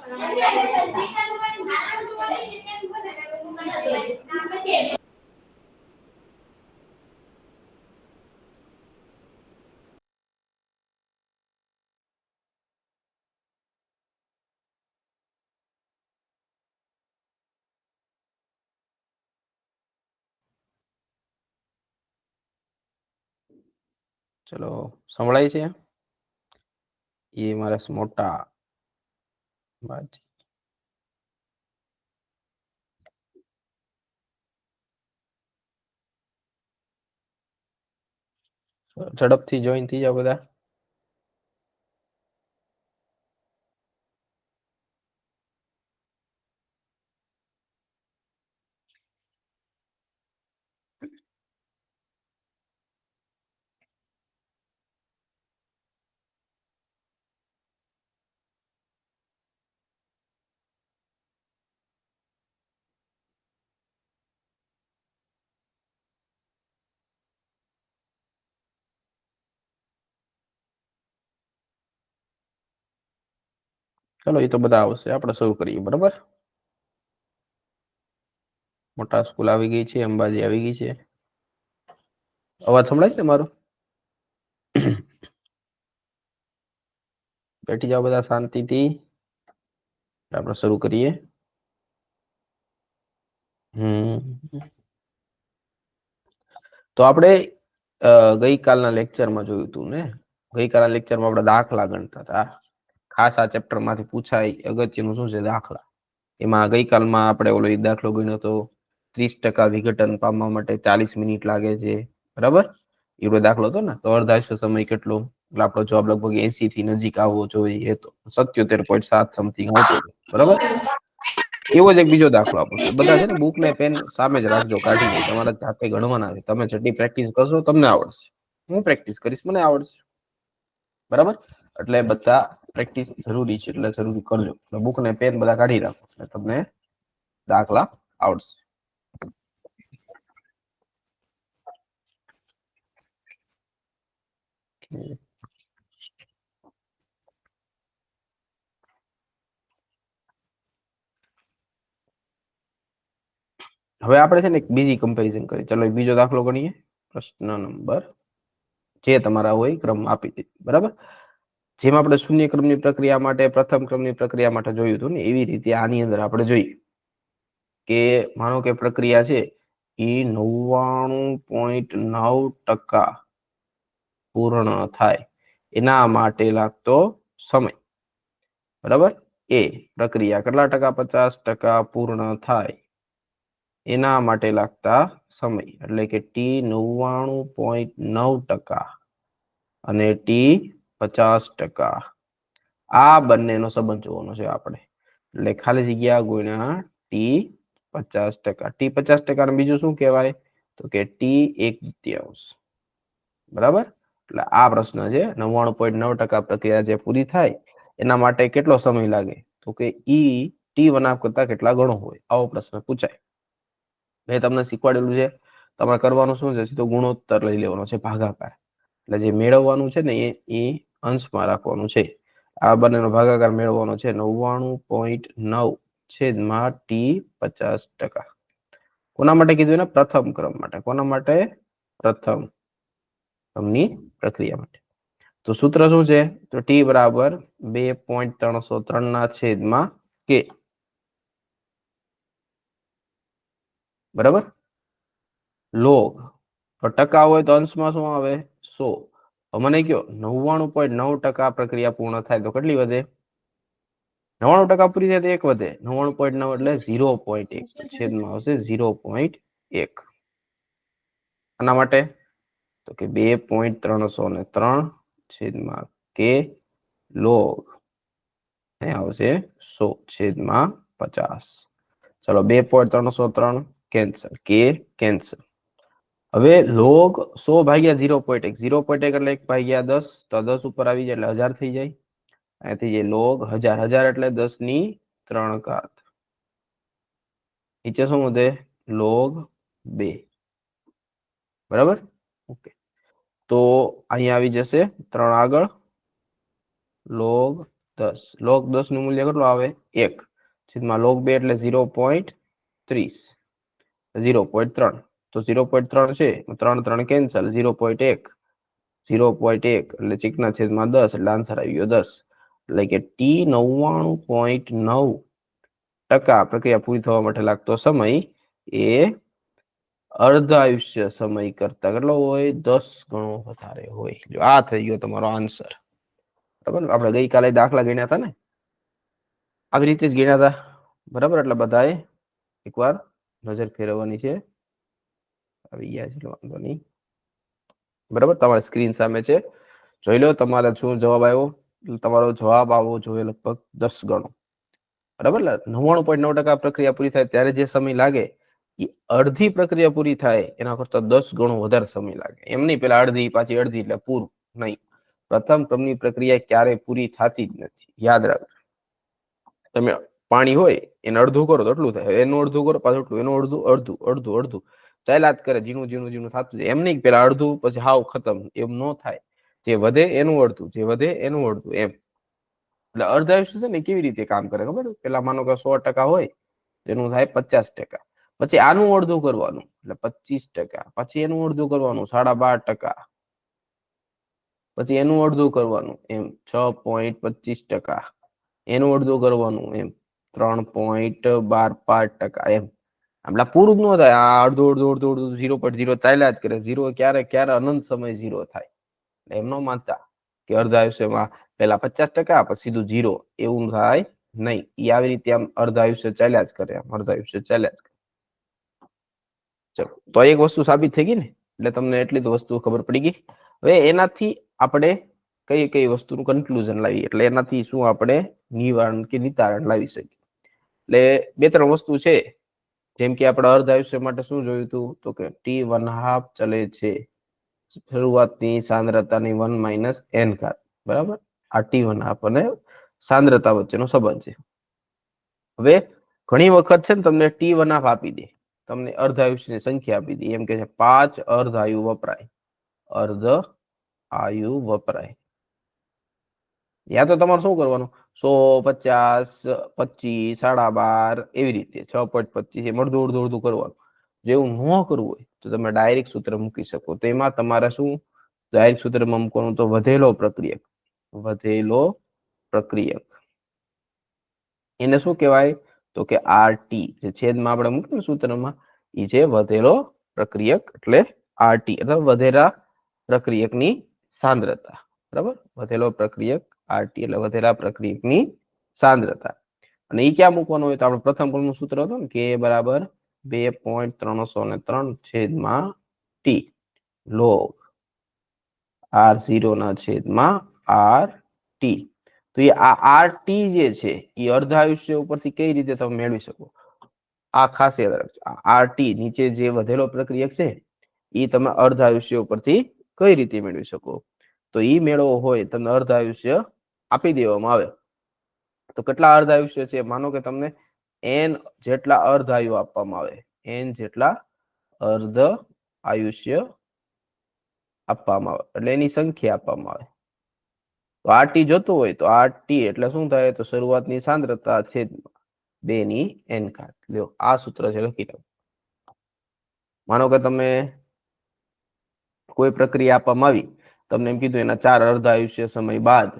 ચલો સંભળાય છે? એ મારા મોટા બાજી ઝડપથી જોઈન થઈ જાવ બધા. ચલો એ તો બધા આવશે, આપણે શરૂ કરીએ. બરાબર, મોટા સ્કૂલ આવી ગઈ છે, અંબાજી આવી ગઈ છે. અવાજ સંભળાય છે મારો? બેઠી જાઓ બધા શાંતિથી, આપણે શરૂ કરીએ. તો આપણે ગઈકાલના લેક્ચરમાં જોયું હતું ને, ગઈકાલના લેક્ચરમાં આપણે દાખલા ગણતા હતા. ખાસ આ ચેપ્ટર માંથી પૂછાય અગત્યનું શું છે? દાખલા. એમાં ગઈકાલમાં આપણે ઓલો દાખલો ગણ્યો હતો, 30% વિઘટન પામવા માટે 40 મિનિટ લાગે છે. બરાબર, એવો દાખલો હતો ને. તો અર્ધાયુષ્ય સમય કેટલો? એટલે આપણો જવાબ લગભગ 80 થી નજીક આવવો જોઈએ. એ તો 77.7 સમથિંગ આવતો. બરાબર, એવો જ એક બીજો દાખલો આપો છું. બધા છે ને બુક ને પેન સામે જ રાખજો, કાઢી નહીં. તમારે જાતે ગણવાના છે. તમે જેટલી પ્રેક્ટિસ કરશો તમને આવડશે. હું પ્રેક્ટિસ કરીશ, મને આવડશે. બરાબર, એટલે બધા પ્રેક્ટિસ જરૂરી છે, એટલે જરૂરી કરજો. બુક ને પેન બધા કાઢી રાખો, એટલે તમને દાખલા આવડશે. હવે આપણે છે ને એક બીજી કમ્પેરિઝન કરીએ. ચલો બીજો દાખલો ગણીએ. પ્રશ્ન નંબર જે તમારા હોય ક્રમ આપી દીધો. બરાબર, જેમ આપણે શૂન્ય ક્રમની પ્રક્રિયા માટે, પ્રથમ ક્રમની પ્રક્રિયા માટે જોયું હતું ને, એવી રીતે આની અંદર આપણે જોઈએ કે માનો કે પ્રક્રિયા છે એ 99.9% પૂર્ણ થાય, એના માટે લાગતો સમય. બરાબર, એ પ્રક્રિયા કેટલા ટકા? 50% પૂર્ણ થાય એના માટે લાગતા સમય, એટલે કે ટી 99.9% અને ટી 50%. આ બંનેનો સંબંધ જોવાનો છે આપણે. એટલે ખાલી જગ્યા ગુણ્યા ટી 50%. ટી 50% ને બીજું શું કહેવાય? તો કે ટી 1/3. બરાબર, એટલે આ પ્રશ્ન છે. 99.9% પ્રક્રિયા જે પૂરી થાય એના માટે કેટલો સમય લાગે? તો કે ઈ T1 કરતા કેટલા ગણો હોય? આવો પ્રશ્ન પૂછાય. મેં તમને શીખવાડેલું છે. તમારે કરવાનું શું છે? સીધો ગુણોત્તર લઈ લેવાનો છે, ભાગાકાર. એટલે જે મેળવવાનું છે ને એ અંશમાં રાખવાનું છે. આ બંનેનો ભાગાકાર મેળવવાનો છે. 99.9 છેદમાં ટી 50%. કોના માટે કીધું ને? પ્રથમ ક્રમ માટે. કોના માટે? પ્રથમ ક્રમની પ્રક્રિયા માટે. તો સૂત્ર શું છે? તો ટી બરાબર 2.303 ના છેદમાં કે. બરાબર, લોગ ટકા હોય તો અંશમાં શું આવે? 100. મને કયો 99.9% પ્રક્રિયા પૂર્ણ થાય તો કેટલી વધે? 99% પૂરી થાય તો 1 વધે. 99.9 એટલે 0.1 છેદમાં આવશે 0.1. આના માટે તો કે 2.303 છેદમાં કે લોગ આવશે 100 છેદમાં 50. ચલો 2.303 કેન્સલ, કે કેન્સલ. હવે લોગ 100 ભાગ્યા 0.1. 0.1 એટલે 1/10. તો 10 ઉપર આવી જાય એટલે 1000 થઈ જાય. અહીંથી જે લોગ 1000. 1000 એટલે 10^3. નીચે શું વધે? લોગ 2. બરાબર, ઓકે. તો અહીંયા આવી જશે 3 આગળ, લોગ 10 log 10 નું મૂલ્ય કેટલું આવે 1 છેદમાં log 2 એટલે 0.30 0.3 તો 0.3 છે 3 3 કેન્સલ 0.1 0.1 એટલે ચિકના છેદમાં 10 એટલે આન્સર આવી ગયો 10 એટલે કે ટી 99.9% પ્રક્રિયા પૂરી થવા માટે લાગતો સમય એ અર્ધ આયુષ્ય સમય કરતા કેટલો હોય 10 ગણો વધારે હોય. જો આ થઈ ગયો તમારો આન્સર. બરાબર, આપણે ગઈકાલે દાખલા ગણ્યા હતા ને આવી રીતે જ ગણ્યા હતા. બરાબર, એટલે બધાએ એકવાર નજર ફેરવવાની છે. આવી ગયા છે વાંધો નહીં. બરાબર, તમારી સ્ક્રીન સામે છે, જોઈ લો તમારે શું જવાબ આવ્યો. તમારો જવાબ આવવો જોઈએ લગભગ 10 ગણો. બરાબર, 99.9% પ્રક્રિયા પૂરી થાય ત્યારે જે સમય લાગે એ અડધી પ્રક્રિયા પૂરી થાય એના કરતા 10 ગણો વધારે સમય લાગે. એમ નહીં પેલા અડધી પાછી અડધી એટલે પૂરું નહીં. પ્રથમ ક્રમની પ્રક્રિયા ક્યારેય પૂરી થતી જ નથી. યાદ રાખજો. તમે પાણી હોય એને અડધું કરો તો એટલું થાય, એનું અડધું કરો પાછું એટલું, એનું અડધું અડધું અડધું અડધું ચાલ્યા જ કરે, ઝીણું ઝીણું ઝીણું થતું જાય. એમ નહીં પેલા અડધું પછી હાવ ખતમ, એમ ન થાય. જે વધે એનું અડધું, જે વધે એનું અડધું, એમ. એટલે અર્ધ આયુષ્ય છે ને કેવી રીતે કામ કરે ખબર? પેલા માનો કે 100% હોય એનું થાય 50%. પછી આનું અડધું કરવાનું એટલે 25%. પછી એનું અડધું કરવાનું 12.5%. પછી એનું અડધું કરવાનું એમ 6.25%. એનું અડધું કરવાનું એમ 3.125%. એમ આમલા પૂરું જ ન થાય. આ અડધું અડધું અડધું અડધું 0.0 ચાલ્યા જ કરે. 0 ક્યારે ક્યારે અનંત સમય 0 થાય. એમ ન માનતા કે અર્ધ આયુષ્યમાં પેલા 50% પછી સીધું 0 એવું થાય નહીં. એ આવી રીતે આમ અર્ધ આયુષ્ય ચાલ્યા જ કરે. આમ અર્ધ આયુષ્ય ચાલ્યા જ કરે. ચલો, તો એક વસ્તુ સાબિત થઈ ગઈ ને, એટલે તમને એટલી તો વસ્તુ ખબર પડી ગઈ. હવે એનાથી આપણે કઈ કઈ વસ્તુનું કન્ક્લુઝન લાવી, એટલે એનાથી શું આપણે નિવારણ કે નિતારણ લાવી શકીએ. એટલે 2-3 વસ્તુ છે. જેમ કે આપણે અર્ધ આયુષ્ય માટે શું જોયું હતું તો કે T1/2 ચલે છે શરૂઆતની સાંદ્રતાની 1 - n ઘાત. બરાબર, આ T1/2 અને સાંદ્રતા વચ્ચેનો સંબંધ છે. હવે ઘણી વખત છે ને તમને T1/2 આપી દે, તમને અર્ધ આયુષ્યની સંખ્યા આપી દે, એમ કે છે 5 અર્ધ આયુ વપરાય. અર્ધ આયુ વપરાય. યા તો તમારે શું કરવાનું 100, 50, 25, 12.5 એવી રીતે 6.25 એમ અડધું અડધું અડધું કરવાનું. જેવું ન કરવું હોય તો તમે ડાયરેક્ટ સૂત્ર મૂકી શકો. તો એમાં તમારે શું ડાયરેક્ટ સૂત્રમાં મૂકવાનું તો વધેલો પ્રક્રિયક. વધેલો પ્રક્રિયક એને શું કહેવાય તો કે RT. જે છેદમાં આપણે મૂકીએ ને સૂત્રમાં એ છે વધેલો પ્રક્રિયક એટલે RT અથવા વધેલા પ્રક્રિયકની સાંદ્રતા. બરાબર, વધેલો પ્રક્રિયક RT એટલે વધેલા પ્રક્રિયકની સાંદ્રતા. અને એ ક્યાં મૂકવાનું હોય તો આપણે પ્રથમ ક્રમનું સૂત્ર હતું ને કે બરાબર 2.303 છેદમાં T log R0 ના છેદમાં RT. તો એ આ RT જે છે એ અર્ધ આયુષ્ય ઉપરથી કઈ રીતે તમે મેળવી શકો? આ ખાસ યાદ રાખજો. RT નીચે જે વધેલો પ્રક્રિયક છે એ તમે અર્ધ આયુષ્ય ઉપરથી કઈ રીતે મેળવી શકો? તો એ મેળવો હોય તમને અર્ધ આયુષ્ય આપી દેવામાં આવે તો કેટલા અર્ધ આયુષ્ય છે? માનો કે તમને n જેટલા અર્ધ આયુ આપવામાં આવે, n જેટલા અર્ધ આયુષ્ય આપવામાં આવે એટલે એની સંખ્યા આપવામાં આવે. તો RT જોતું હોય તો RT એટલે શું થાય તો શરૂઆતની સાંદ્રતા છેદમાં 2 n ઘાત. લ્યો આ સૂત્ર છે, લખી લો. માનો કે તમે કોઈ પ્રક્રિયા આપવામાં આવી, તમને એમ કીધું એના 4 અર્ધ આયુષ્ય સમય બાદ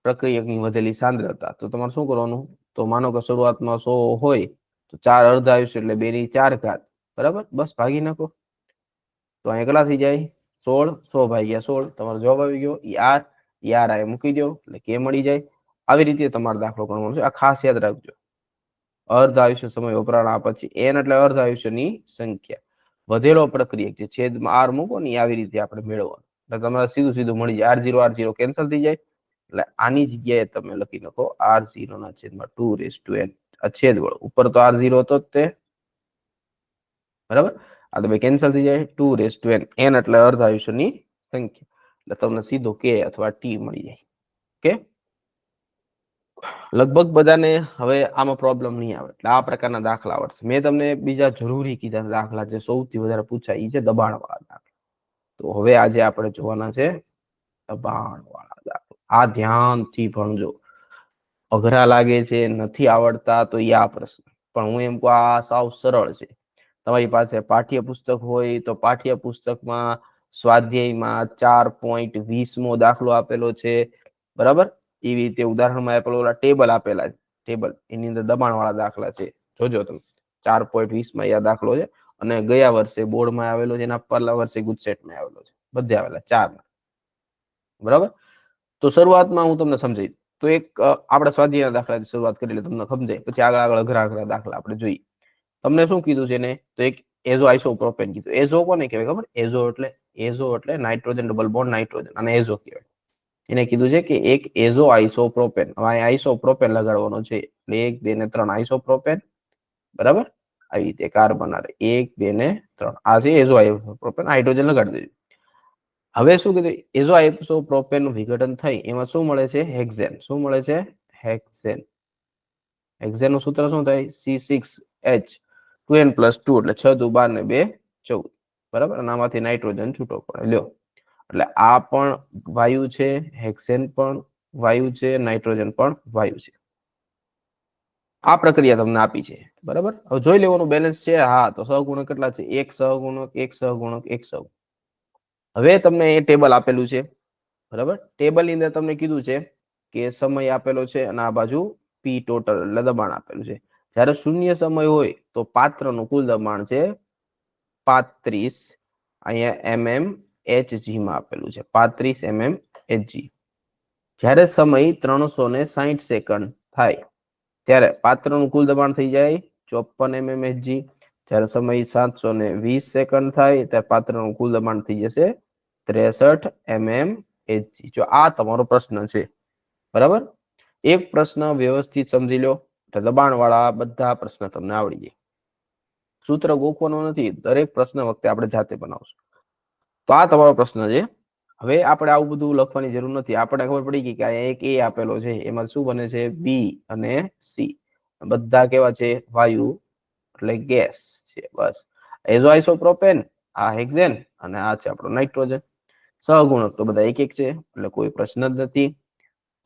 પ્રક્રિયકની વધેલી સાંદ્રતા. તો તમારે શું કરવાનું તો માનો કે શરૂઆતમાં 100 હોય તો 4 અર્ધ આયુષ્ય એટલે 2 ની 4 ઘાત. બરાબર, બસ ભાગી નાખો તો અહીંયા કેટલા થઈ જાય 16. 100 ભાગ્યા 16 તમારો જવાબ આવી ગયો. એ R આ મૂકી દો એટલે કે મળી જાય. આવી રીતે તમારે દાખલો ગણવાનો છે. આ ખાસ યાદ રાખજો. અર્ધ આયુષ્ય સમય વપરાણા પછી n એટલે અર્ધ આયુષ્યની સંખ્યા. વધેલો પ્રક્રિયક જે છેદમાં R મૂકો ને આવી રીતે આપણે મેળવવાનું. એટલે તમારે સીધું સીધું મળી જાય. R0 કેન્સલ થઈ જાય એટલે આની જગ્યાએ તમે લખી નાખો R0 ના છેદમાં 2n. આ છેદ વળો ઉપર તો R0 હતો જ તે. બરાબર, આ તો કેન્સલ થઈ જાય. 2n n એટલે અર્ધ આયુષ્યની સંખ્યા એટલે તમને સીધો k અથવા t મળી જાય. ઓકે, લગભગ બધાને હવે આમાં પ્રોબ્લેમ નહીં આવે એટલે આ પ્રકારના દાખલા આવડશે. મેં તમને બીજા જરૂરી કીધા દાખલા જે સૌથી વધારે પૂછાય એ છે દબાણવાળા દાખલા. તો હવે આજે આપણે જોવાના છે દબાણવાળા દાખલા. આ ધ્યાનથી ભણજો. અઘરા લાગે છે, નથી આવડતા, તો એ આ પ્રશ્ન. પણ હું એમ કહું આ સાવ સરળ છે. તમારી પાસે પાઠ્યપુસ્તક હોય તો પાઠ્યપુસ્તકમાં સ્વાધ્યાયમાં 4.20મો દાખલો આપેલો છે, બરાબર. એવી રીતે ઉદાહરણમાં આપેલો ટેબલ આપેલા છે, ટેબલ એની અંદર દબાણ વાળા દાખલા છે. જોજો તમે 4.20માં આ દાખલો છે, અને ગયા વર્ષે બોર્ડમાં આવેલો છે, એના પહેલા વર્ષે ગુજસેટમાં આવેલો છે, બધે આવેલા 4, બરાબર. તો શરૂઆતમાં હું તમને સમજાવી, તો એક આપણે સ્વાધ્યાયના દાખલાથી શરૂઆત કરી એટલે તમને સમજાય, પછી આગળ અઘરા દાખલા આપણે જોઈએ. તમને શું કીધું છે ને, તો એક એઝો આઇસોપ્રોપેન કીધું. એઝો કોને કહેવાય ખબર? એઝો એટલે નાઇટ્રોજન ડબલ બોન્ડ નાઇટ્રોજન, અને એઝો કહેવાય. એને કીધું છે કે એક એઝો આઇસોપ્રોપેન, હવે આઇસોપ્રોપેન લગાડવાનો છે, એટલે 1 2 ને 3 આઇસોપ્રોપેન, બરાબર. આવી રીતે કાર્બન 1 2 ને 3 આ છે એઝો આઇસોપ્રોપેન, હાઇડ્રોજન લગાડી દીધું. હવે શું કીધું? એઝો આઇસોપ્રોપેન નું વિઘટન થઈ એમાં શું મળે છે? હેક્સેન. શું મળે છે? હેક્સેન. હેક્સેન નું સૂત્ર શું થાય? C6H2n+2 એટલે 6 દુ 12 ને 2 14, બરાબર. અને આમાંથી નાઇટ્રોજન છૂટો પડે. લ્યો, એટલે આ પણ વાયુ છે, હેક્સેન પણ વાયુ છે, નાઇટ્રોજન પણ વાયુ છે. આ પ્રક્રિયા તમને આપી છે, બરાબર. હવે જોઈ લેવાનું બેલેન્સ છે. હા, તો સહગુણક કેટલા છે? 1 સહગુણક 1 સહગુણક 1 સહગુણક. હવે તમને એ ટેબલ આપેલું છે, બરાબર. ટેબલ ની અંદર તમને કીધું છે કે સમય આપેલો છે, અને આ બાજુ પી ટોટલ એટલે દબાણ આપેલું છે. જ્યારે શૂન્ય સમય હોય તો પાત્રનું કુલ દબાણ છે 35, અહીંયા mmHg માં આપેલું છે, 35 mmHg. જ્યારે સમય 360 સેકન્ડ થાય ત્યારે પાત્રનું કુલ દબાણ થઈ જાય 54 mmHg. જ્યારે સમય 720 સેકન્ડ થાય ત્યારે પાત્રનું કુલ દબાણ થઈ જશે 63 mmHg. જો આ તમારો પ્રશ્ન છે, બરાબર. એક પ્રશ્ન વ્યવસ્થિત સમજી લો એટલે દબાણ વાળા બધા પ્રશ્ન તમને આવડી જાય. સૂત્ર ગોખવાનું નથી, દરેક પ્રશ્ન વખતે આપણે જાતે બનાવશું. તો આ તમારો પ્રશ્ન છે. હવે આપણે આવું બધું લખવાની જરૂર નથી, આપણે ખબર પડી ગઈ કે આ એક એ આપેલો છે, એમાં શું બને છે? બી અને સી. બધા કેવા છે? વાયુ એટલે ગેસ છે, બસ. એઝો આઇસોપ્રોપેન, આ હેક્સેન, અને આ છે આપણો નાઇટ્રોજન. સહગુણક તો બધા એક એક છે, એટલે કોઈ પ્રશ્ન જ નથી.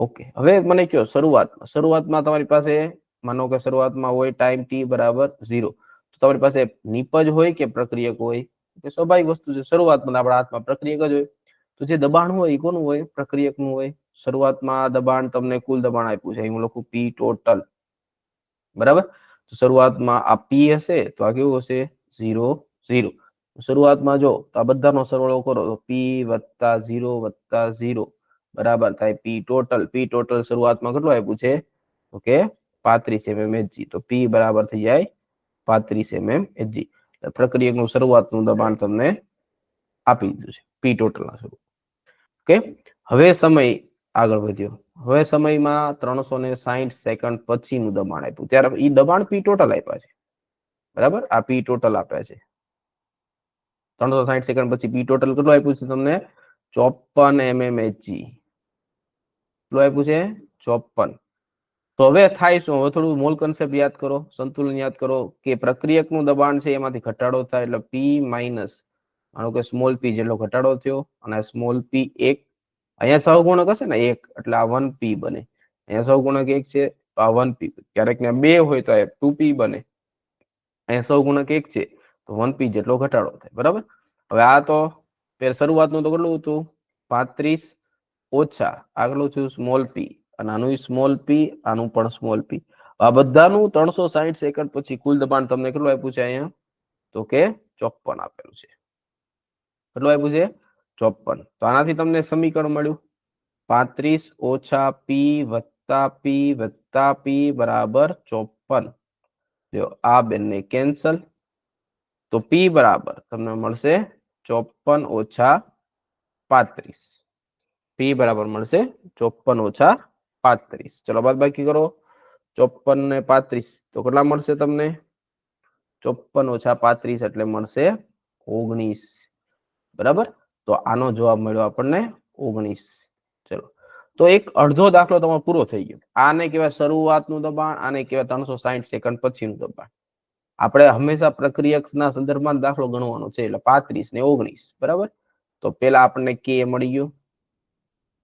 ઓકે, હવે મને કયો શરૂઆતમાં તમારી પાસે માનો કે શરૂઆતમાં હોય ટાઈમ t બરાબર 0, તો તમારી પાસે નિપજ હોય કે પ્રક્રિયક હોય? કે સ્વાભાવિક વસ્તુ છે, શરૂઆતમાં આપણા હાથમાં પ્રક્રિયક જ હોય. તો જે દબાણ હોય એ કોનું હોય? પ્રક્રિયકનું હોય. શરૂઆતમાં દબાણ તમને કુલ દબાણ આપ્યું છે, હું લખું પી ટોટલ, બરાબર. તો શરૂઆતમાં આ પી હશે તો આ કેવું હશે? 0 0. શરૂઆતમાં જો તો આ બધાનો સરવાળો કરો તો પી વત્તા 0 બરાબર થાય પી ટોટલ. પી ટોટલ શરૂઆતમાં કેટલું આપ્યું છે? Okay, 35 mmHg. તો પી બરાબર થઈ જાય 35 mmHg. પ્રક્રિયકનું શરૂઆતનું દબાણ તમને આપી દીધું છે પી ટોટલ ના સ્વરૂપ. ઓકે, હવે સમય આગળ વધ્યો. હવે સમયમાં 360 સેકન્ડ પછીનું દબાણ આપ્યું, ત્યારે એ દબાણ પી ટોટલ આપ્યા છે, બરાબર. આ પી ટોટલ આપ્યા છે. 360 સેકન્ડ પછી પી ટોટલ કેટલું આપ્યું છે તમને? 54 mmHg. કેટલું આપ્યું છે? 54. તો હવે થાય શું? હવે થોડું મોલ કન્સેપ્ટ યાદ કરો, સંતુલન યાદ કરો કે પ્રક્રિયકનું દબાણ છે એમાંથી ઘટાડો થાય એટલે પી માઇનસ, માનો કે સ્મોલ પી જેટલો ઘટાડો થયો, અને સ્મોલ પી 1, અહીંયા સહગુણક હશે ને 1 એટલે આ 1p બને. અહીંયા સહગુણક 1 છે તો આ 1p. ક્યારેક ને 2 હોય તો આ 2p બને. અહીંયા સહગુણક 1 છે તો 1p જેટલો ઘટાડો થાય, બરાબર. હવે આ તો શરૂઆતનું તો કેટલું હતું? 35 ઓછા આગળનું થયું સ્મોલ પી, અને આનું સ્મોલ પી, આનું પણ સ્મોલ પી. આ બધાનું 360 સેકન્ડ પછી કુલ દબાણ તમને કેટલું આપ્યું છે અહીંયા? તો કે 54 આપેલું છે. કેટલું આપ્યું છે? 54. તો આનાથી તમને સમીકરણ મળ્યું 35 ઓછા પી વત્તા પી વત્તા પી બરાબર 54. જો આ બંને કેન્સલ, તો પી બરાબર તમને મળશે 54 ઓછા 35. પી બરાબર મળશે 54 ઓછા 35. ચલો બાદબાકી કરો. 54 ને 35 તો કેટલા મળશે તમને? 54 ઓછા 35 એટલે મળશે 19, બરાબર. તો આનો જવાબ મળ્યો આપણને 19. ચલો, તો એક અડધો દાખલો તમારો પૂરો થઈ ગયો. આને કહેવાય શરૂઆતનું દબાણ, આને કહેવાય 360 સેકન્ડ પછીનું દબાણ. આપણે હંમેશા પ્રક્રિયકના સંદર્ભમાં દાખલો ગણવાનો છે, એટલે 35 ને 19, બરાબર. તો પેલા આપણને કે મળી ગયું,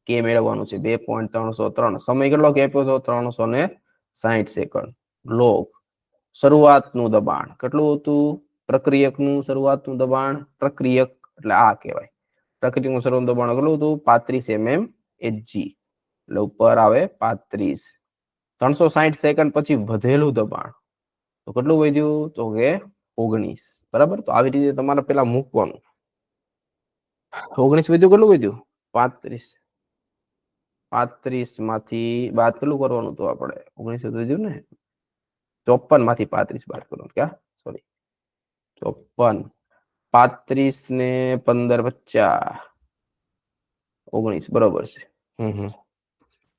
કે મેળવવાનું છે 2.303 સમય કેટલો આપ્યો હતો 360 સેકન્ડ લોગ શરૂઆતનું દબાણ કેટલું હતું પ્રક્રિયકનું શરૂઆતનું દબાણ પ્રક્રિયક એટલે આ કહેવાય પ્રક્રિયકનું શરૂઆતનું દબાણ કેટલું હતું 35 mm Hg એટલે ઉપર આવે 35 360 સેકન્ડ પછી વધેલું દબાણ તો કેટલું વધ્યું તો કે 19 બરાબર તો આવી રીતે તમારે પેલા મૂકવાનું 19 વધ્યું કેટલું વધ્યું 35 માંથી બાદ કેટલું કરવાનું હતું આપણે 19 વધ્યું ને 54 માંથી 35 બાદ કરવાનું ક્યાં સોરી 54 35 ને 15 50 19 બરોબર છે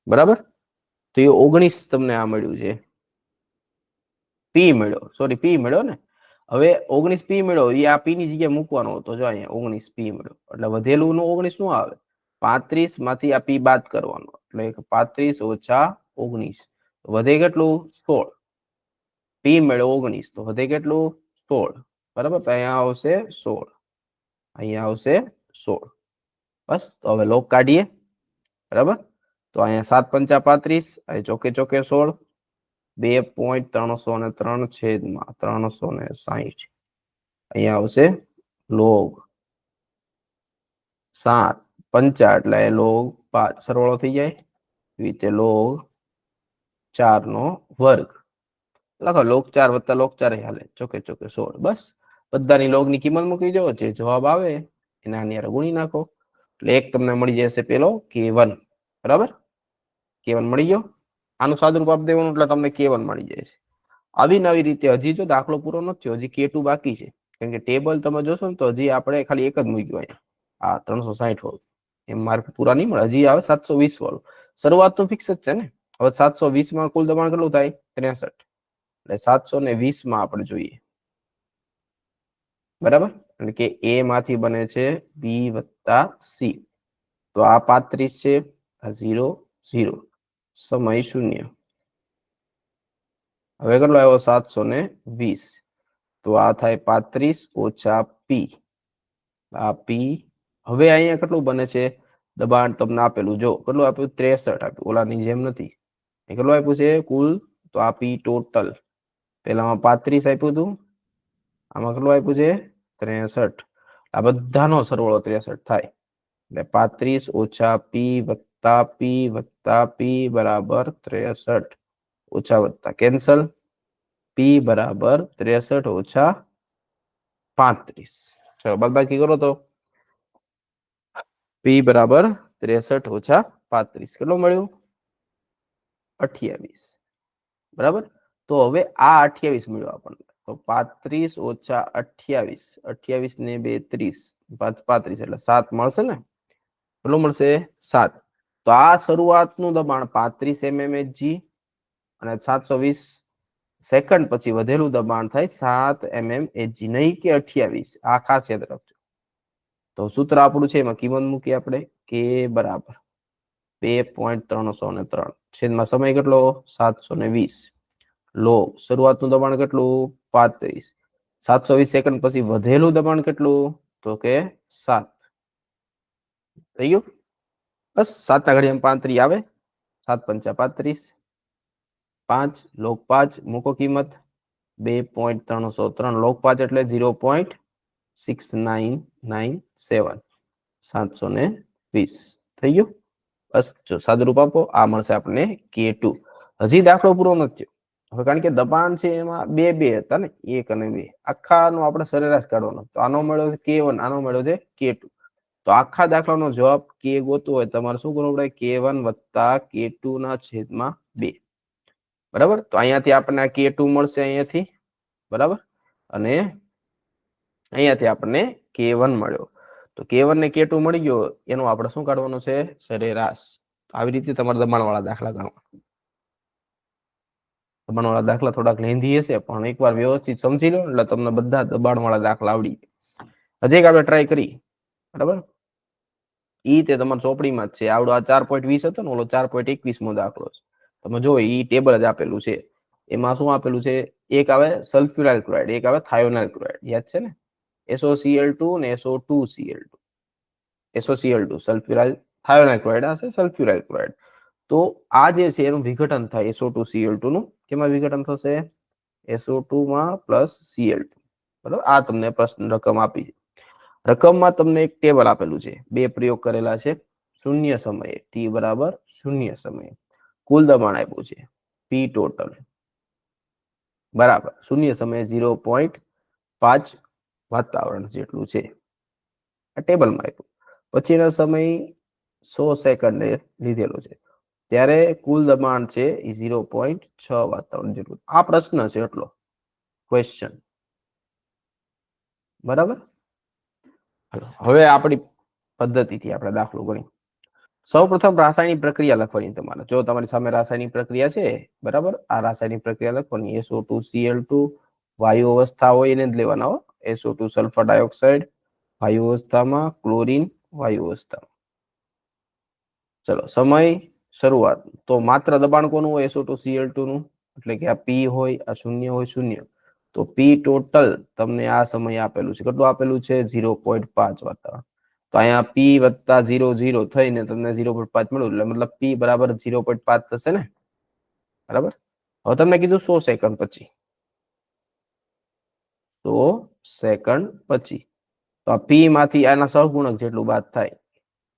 બરાબર તો એ 19 તમને આ મળ્યું છે પી મળ્યો સોરી પી મળ્યો ને હવે 19 પી મળ્યો એ આ પી ની જગ્યાએ મૂકવાનો હતો જો અહીંયા 19 પી મળ્યો એટલે વધેલું નું 19 નું આવે 35 માંથી આ પી બાદ કરવાનો એટલે 35 ઓછા 19 વધે કેટલું 16 પી મળ્યો 19 તો વધે કેટલું 16 બરાબર તો અહીંયા આવશે 16 અહીંયા આવશે 16 બસ તો હવે લોગ કાઢીએ બરાબર તો અહીંયા 7 પંચા 35 અહીં ચોકે ચોકે 16 2.303 છેદમાં 360 અહીંયા આવશે લોગ 7 પંચા એટલે લોગ 5 સરવાળો થઈ જાય રીતે લોગ 4 નો વર્ગ લખો લોગ 4 વત્તા લોગ 4 હાલે ચોકે ચોકે 16 બસ બધાની લોગ ની કિંમત મૂકી દો જે જવાબ આવે એના આની ગુણી નાખો એટલે એક તમને મળી જશે પેલો k1 બરાબર k1 મળી ગયો આનું સાદુરૂપ આપી દેવાનું એટલે તમને k1 મળી જાય છે આવી નવી રીતે હજી જો દાખલો પૂરો નથી થયો હજી k2 બાકી છે કેમ કે ટેબલ તમે જોશો ને તો હજી આપણે ખાલી એક જ મૂક્યું અહીંયા આ 360 વાળું એમ માર્ક પૂરા નહીં મળે હજી આવે 720 વાળું શરૂઆત તો ફિક્સ જ છે ને હવે 720 માં કુલ દબાણ કેટલું થાય 63 એટલે 720 માં આપણે જોઈએ બરાબર એટલે કે a માંથી બને છે b વત્તા c તો આ 35 છે આ 0 0 સમય 0 હવે કેટલો આવ્યો 720 તો આ થાય 35 ઓછા p આ p હવે અહીંયા કેટલું બને છે દબાણ તમને આપેલું જો કેટલું આપ્યું 63 આપ્યું ઓલાની જેમ નથી કેટલું આપ્યું છે કુલ તો આ p ટોટલ પેલામાં 35 આપ્યું હતું આમાં કેટલું આપ્યું છે 63 આ બધાનો સરવાળો 63 થાય એટલે 35 ઓછા p વત્તા p વત્તા p બરાબર 63 ઓછા વત્તા કેન્સલ p બરાબર 63 ઓછા 35 ચલો બાદબાકી કરો તો p બરાબર 63 ઓછા 35 કેટલું મળ્યું 28 બરાબર તો હવે આ 28 મળ્યું આપણને તો 35 ઓછા 28 28 ને 2 30 5 35 એટલે 7 મળશે ને કેટલું મળશે 7 તો આ શરૂઆતનું દબાણ 35 mmHg અને 720 સેકન્ડ પછી વધેલું દબાણ થાય 7 mmHg નહીં કે 28 આ ખાસ યાદ રાખજો તો સૂત્ર આપણું છે એમાં કિંમત મૂકી આપણે કે બરાબર 2.303 છેદમાં સમય કેટલો 720 લોગ શરૂઆતનું દબાણ કેટલું 35 720 સેકન્ડ પછી વધેલું દબાણ કેટલું તો કે 7 થઈ ગયું બસ 7 ના ઘડિયામાં 35 આવે 7 પંચા 35 5 લોગ 5 મૂકો કિંમત 2.303 લોગ 5 એટલે 0.6997 720 થઈ ગયું બસ જો સાદુરૂપ આપો આ મળશે આપણને k2 હજી દાખલો પૂરો નથી હવે કારણ કે દબાણ છે એમાં બે હતા ને 1 અને 2 આખાનો આપણે સરેરાશ કાઢવાનો તો આનો મળ્યો છે k1 આનો મળ્યો છે k2 તો આખા દાખલાનો જવાબ k ગોતવો હોય તમારે શું કરવું પડે k1 વત્તા k2 ના છેદમાં 2 બરાબર તો અહીંયાથી આપણને આ k2 મળશે અહીંયાથી બરાબર અને અહીંયાથી આપણને k1 મળ્યો તો k1 ને k2 મળી ગયો એનો આપણે શું કાઢવાનું છે સરેરાશ આવી રીતે તમારે દબાણવાળા દાખલા ગણવા દબાણવાળા દાખલા થોડાક લેન્ધી હશે પણ એકવાર વ્યવસ્થિત સમજી લો એટલે તમને બધા દબાણવાળા દાખલા આવડી હજી એક આપણે ટ્રાય કરી બરાબર ઈ તે તમારી ચોપડીમાં જ છે આવડો આ 4.20 હતો ને ઓલો 4.21 મો દાખલો છે તમે જો ઈ ટેબલ જ આપેલું છે એમાં શું આપેલું છે એક આવે સલ્ફ્યુરાઇલ ક્લોરાઇડ એક આવે થાયોનાઇલ ક્લોરાઇડ યાદ છે ને SOCl2 ને SO2Cl2 SOCl2 સલ્ફ્યુરાઇલ થાયોનાઇલ ક્લોરાઇડ આ છે સલ્ફ્યુરાઇલ ક્લોરાઇડ. તો આ જે છે એનું વિઘટન થાય SO2Cl2 નું. કેમાં વિઘટન થશે? SO2 માં પ્લસ Cl2. બરાબર, આ તમને પ્રશ્ન રકમ આપી છે. રકમમાં તમને એક ટેબલ આપેલું છે, બે પ્રયોગ કરેલા છે. શૂન્ય સમયે t બરાબર શૂન્ય સમયે કુલ દબાણ આપ્યું છે P ટોટલ બરાબર શૂન્ય સમયે 0.5 વાતાવરણ જેટલું છે, આ ટેબલમાં આપ્યું. પછીના સમય 100 સેકન્ડે લીધેલો છે, ત્યારે કુલ દબાણ છે એ 0.6 વાતાવરણ જેટલું. આ પ્રશ્ન છે એટલો ક્વેશ્ચન. બરાબર, હવે આપણી પદ્ધતિથી આપણે દાખલો ગણી. સૌપ્રથમ રાસાયણિક પ્રક્રિયા લખવાની તમારે. જો તમારી સામે રાસાયણિક પ્રક્રિયા છે, બરાબર, આ રાસાયણિક પ્રક્રિયા લખવાની. SO2Cl2 વાયુ અવસ્થા હોય એને જ લેવાના હો. SO2 સલ્ફર ડાયોક્સાઇડ વાયુ અવસ્થામાં, ક્લોરીન વાયુ અવસ્થામાં. ચલો સમય શરૂઆત. તો માત્ર દબાણ કોનું હોય? SO2Cl2 નું, એટલે કે આ P હોય, આ શૂન્ય હોય, શૂન્ય. તો P ટોટલ તમને આ સમય આપેલું છે. કેટલું આપેલું છે? 0.5 વાતાવરણ. તો અહીંયા P વત્તા 0 થઈને તમને 0.5 મળ્યું, એટલે મતલબ P બરાબર 0.5 થશે ને? બરાબર. હવે તમને કીધું 100 સેકન્ડ પછી. 100 સેકન્ડ પછી તો આ P માંથી આના સહગુણક જેટલું બાદ થાય,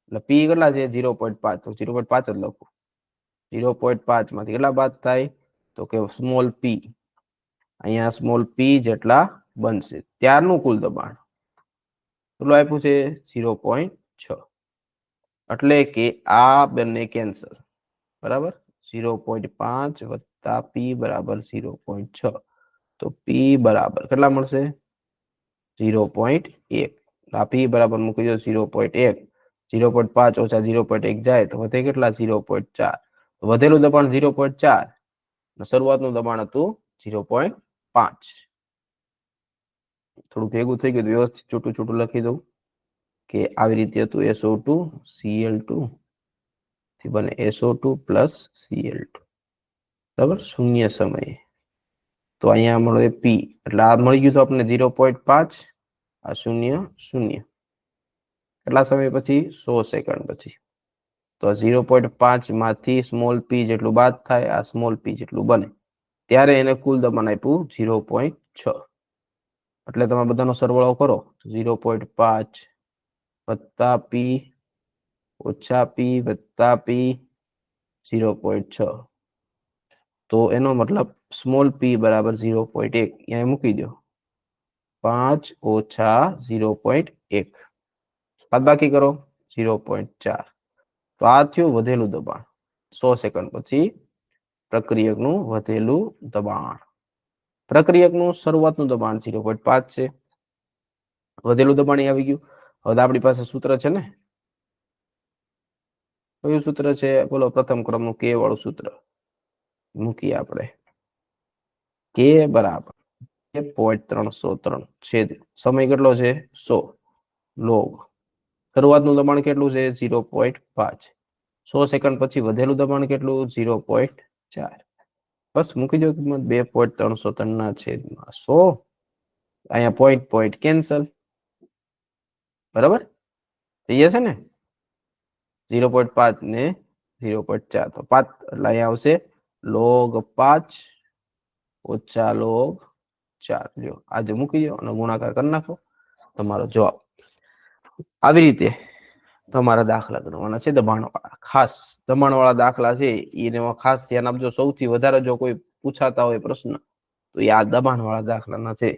એટલે P કેટલા છે? 0.5. તો 0.5 જ લખું. 0.5 માંથી કેટલા બાદ થાય? તો કે સ્મોલ p. અહીંયા સ્મોલ p જેટલા બનશે. ત્યારનું કુલ દબાણ કેટલું આપ્યું છે? 0.6. એટલે કે આ બંને કેન્સલ. બરાબર, 0.5 વત્તા p બરાબર 0.6. તો p બરાબર કેટલા મળશે? 0.1. આ p બરાબર મૂકી દો 0.1. 0.5 ઓછા 0.1 જાય તો વધે કેટલા? 0.4. વધેલું દબાણ 0.4, શરૂઆતનું દબાણ હતું 0.5. થોડું ભેગું થઈ ગયું, વ્યવસ્થિત છૂટું છૂટું લખી દઉં કે આવી રીતે હતું. SO2Cl2 થી બને SO2 પ્લસ Cl2. બરાબર, શૂન્ય સમયે. તો અહીંયા મળે P, એટલે આ મળી ગયું તો આપણને 0.5, આ શૂન્ય શૂન્ય. કેટલા સમય પછી? 100 સેકન્ડ પછી. તો 0.5 માંથી સ્મોલ p જેટલું બાદ થાય, આ સ્મોલ p જેટલું બને, ત્યારે એને કુલ દબાણ આપ્યું 0.6. એટલે તમે બધાનો સરવાળો કરો, 0.5 વત્તા p ઓછા p વત્તા p 0.6. તો એનો મતલબ સ્મોલ p બરાબર 0.1. અહીંયા મૂકી દો. 5 ઓછા 0.1 બાદબાકી કરો 0.4. તો આ થયું વધેલું દબાણ 100 સેકન્ડ પછી. પ્રક્રિયકનું વધેલું દબાણ. પ્રક્રિયકનું શરૂઆતનું દબાણ 0.5 છે. વધેલું દબાણ આવી ગયું. હવે આપણી પાસે સૂત્ર છે ને, કયું સૂત્ર છે? બોલો, પ્રથમ ક્રમનું k વાળું સૂત્ર મૂકીએ આપણે. k બરાબર 0.303 છેદ સમય કેટલો છે? 100 લોગ. શરૂઆતનું દબાણ કેટલું છે? 0.5. 100 સેકન્ડ પછી વધેલું દબાણ કેટલું? 0.4. બસ મૂકી દો કિંમત 2.303 ના છેદમાં 100. અહીંયા પોઈન્ટ પોઈન્ટ કેન્સલ. બરાબર થઈ જશે ને? 0.5 ને 0.4 તો 5, એટલે અહીંયા આવશે log 5 ઓછા log 4. લ્યો આજે મૂકી દો અને ગુણાકાર કરી નાખો, તમારો જવાબ. આવી રીતે તમારા દાખલા ગણવાના છે દબાણવાળા. ખાસ દબાણવાળા દાખલા છે એમાં ખાસ ધ્યાન આપજો. સૌથી વધારે જો કોઈ પૂછાતા હોય પ્રશ્ન તો એ આ દબાણવાળા દાખલાના છે.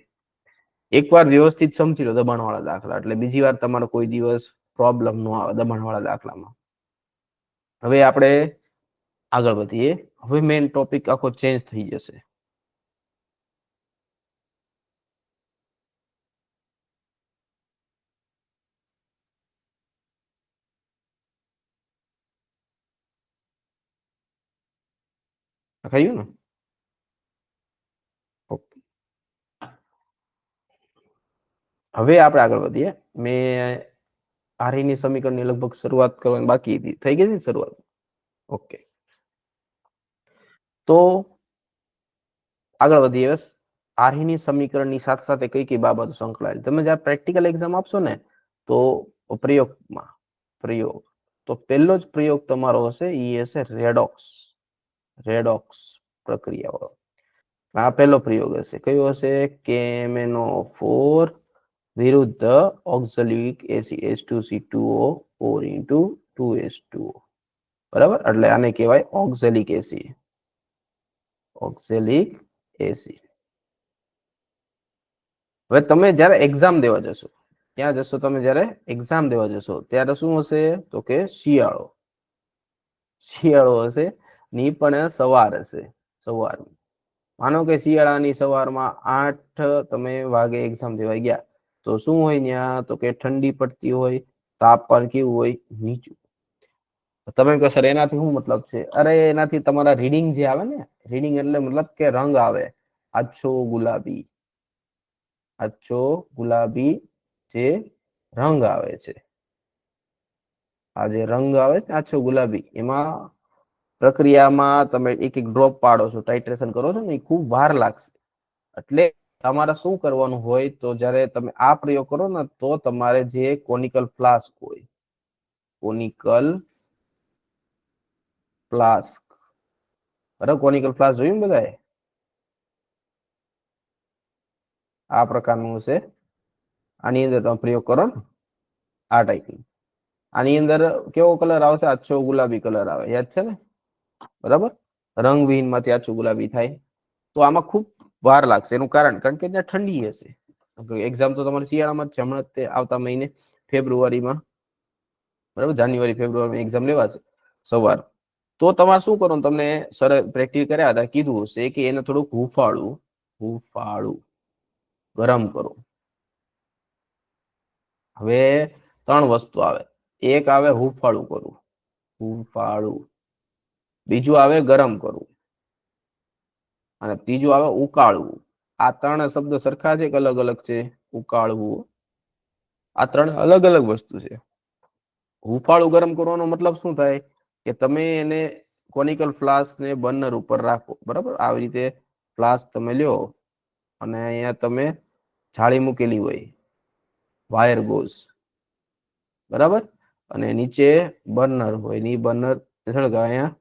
એકવાર વ્યવસ્થિત સમજી લો દબાણવાળા દાખલા, એટલે બીજી વાર તમારો કોઈ દિવસ પ્રોબ્લેમ ન આવે દબાણવાળા દાખલામાં. હવે આપણે આગળ વધીએ. હવે મેઇન ટોપિક આખો ચેન્જ થઈ જશે. લખાયું ને? ઓકે, હવે આપણે આગળ વધીએ. મેં આરઈની સમીકરણની લગભગ શરૂઆત કરવાની બાકી હતી, થઈ ગઈ ને શરૂઆત? ઓકે, તો આગળ વધીએ. આરઈની સમીકરણની સાથે સાથે કઈ કઈ બાબતો સંકળાયેલ? તમે જ્યારે પ્રેક્ટિકલ એક્ઝામ આપશો ને તો પ્રયોગ તો પહેલો જ પ્રયોગ તમારો હશે એ હશે રેડોક્સ પ્રક્રિયાવાળો. આ પહેલો પ્રયોગ હશે. કયો હશે? KMnO4 વિરુદ્ધ oxalic acid H2C2O4 into 2H2O. બરાબર, એટલે આને કહેવાય ઓક્ઝેલિક એસિડ. હવે તમે જ્યારે એક્ઝામ દેવા જશો, ત્યાં જશો તમે જ્યારે એક્ઝામ દેવા જશો ત્યારે શું હશે? તો કે શિયાળો હશે, ની પણ સવાર હશે. સવાર, માનો કે શિયાળાની સવારમાં 8 તમે વાગે એક્ઝામ દેવા ગયા, તો શું હોય ત્યાં? તો કે ઠંડી પડતી હોય, તાપમાન કેવું હોય? નીચું. તમે કહો સર એનાથી શું મતલબ છે? અરે એનાથી તમારા રીડિંગ જે આવે ને, રીડિંગ એટલે મતલબ કે રંગ આવે આછો ગુલાબી જે રંગ આવે છે, આ જે રંગ આવે છે આછો ગુલાબી, એમાં પ્રક્રિયામાં તમે એક એક ડ્રોપ પાડો છો, ટાઇટ્રેશન કરો છો ને, એ ખૂબ વાર લાગશે. એટલે તમારે શું કરવાનું હોય? તો જ્યારે તમે આ પ્રયોગ કરો ને, તો તમારે જે કોનિકલ ફ્લાસ્ક હોય, બરાબર, કોનિકલ ફ્લાસ્ક જોયું બધાએ? આ પ્રકારનું હશે. આની અંદર તમે પ્રયોગ કરો ને, આ ટાઈપનું, આની અંદર કેવો કલર આવશે? આછો ગુલાબી કલર આવે, યાદ છે ને? બરાબર, રંગવિહીન માંથી આછું ગુલાબી થાય. તો આમાં ખૂબ વાર લાગશે. એનું કારણ કે ત્યાં ઠંડી હશે. એક્ઝામ તો તમારે શિયાળામાં જ છે, હમણાં આવતા મહિને ફેબ્રુઆરીમાં, બરાબર, જાન્યુઆરી ફેબ્રુઆરીમાં એક્ઝામ લેવાશે સવાર. તો તમારે શું કરવાનું? તમને સર પ્રેક્ટિસ કર્યા હતા, કીધું હશે કે એને થોડુંક હુંફાળું ગરમ કરો. હવે 3 વસ્તુ આવે. એક આવે હુંફાળું કરવું, બીજું આવે ગરમ કરવું, અને ત્રીજું આવે ઉકાળવું. આ 3 શબ્દ સરખા છે કે અલગ અલગ છે? ઉકાળવું, આ 3 અલગ અલગ વસ્તુ છે. હુંફાળું ગરમ કરવાનો મતલબ શું થાય? કે તમે એને કોનિકલ ફ્લાસ્ક ને બર્નર ઉપર રાખો, બરાબર, આવી રીતે ફ્લાસ્ક તમે લ્યો અને અહીંયા તમે જાળી મૂકેલી હોય, વાયર ગોઝ, બરાબર, અને નીચે બર્નર હોય, ની બર્નર અહીંયા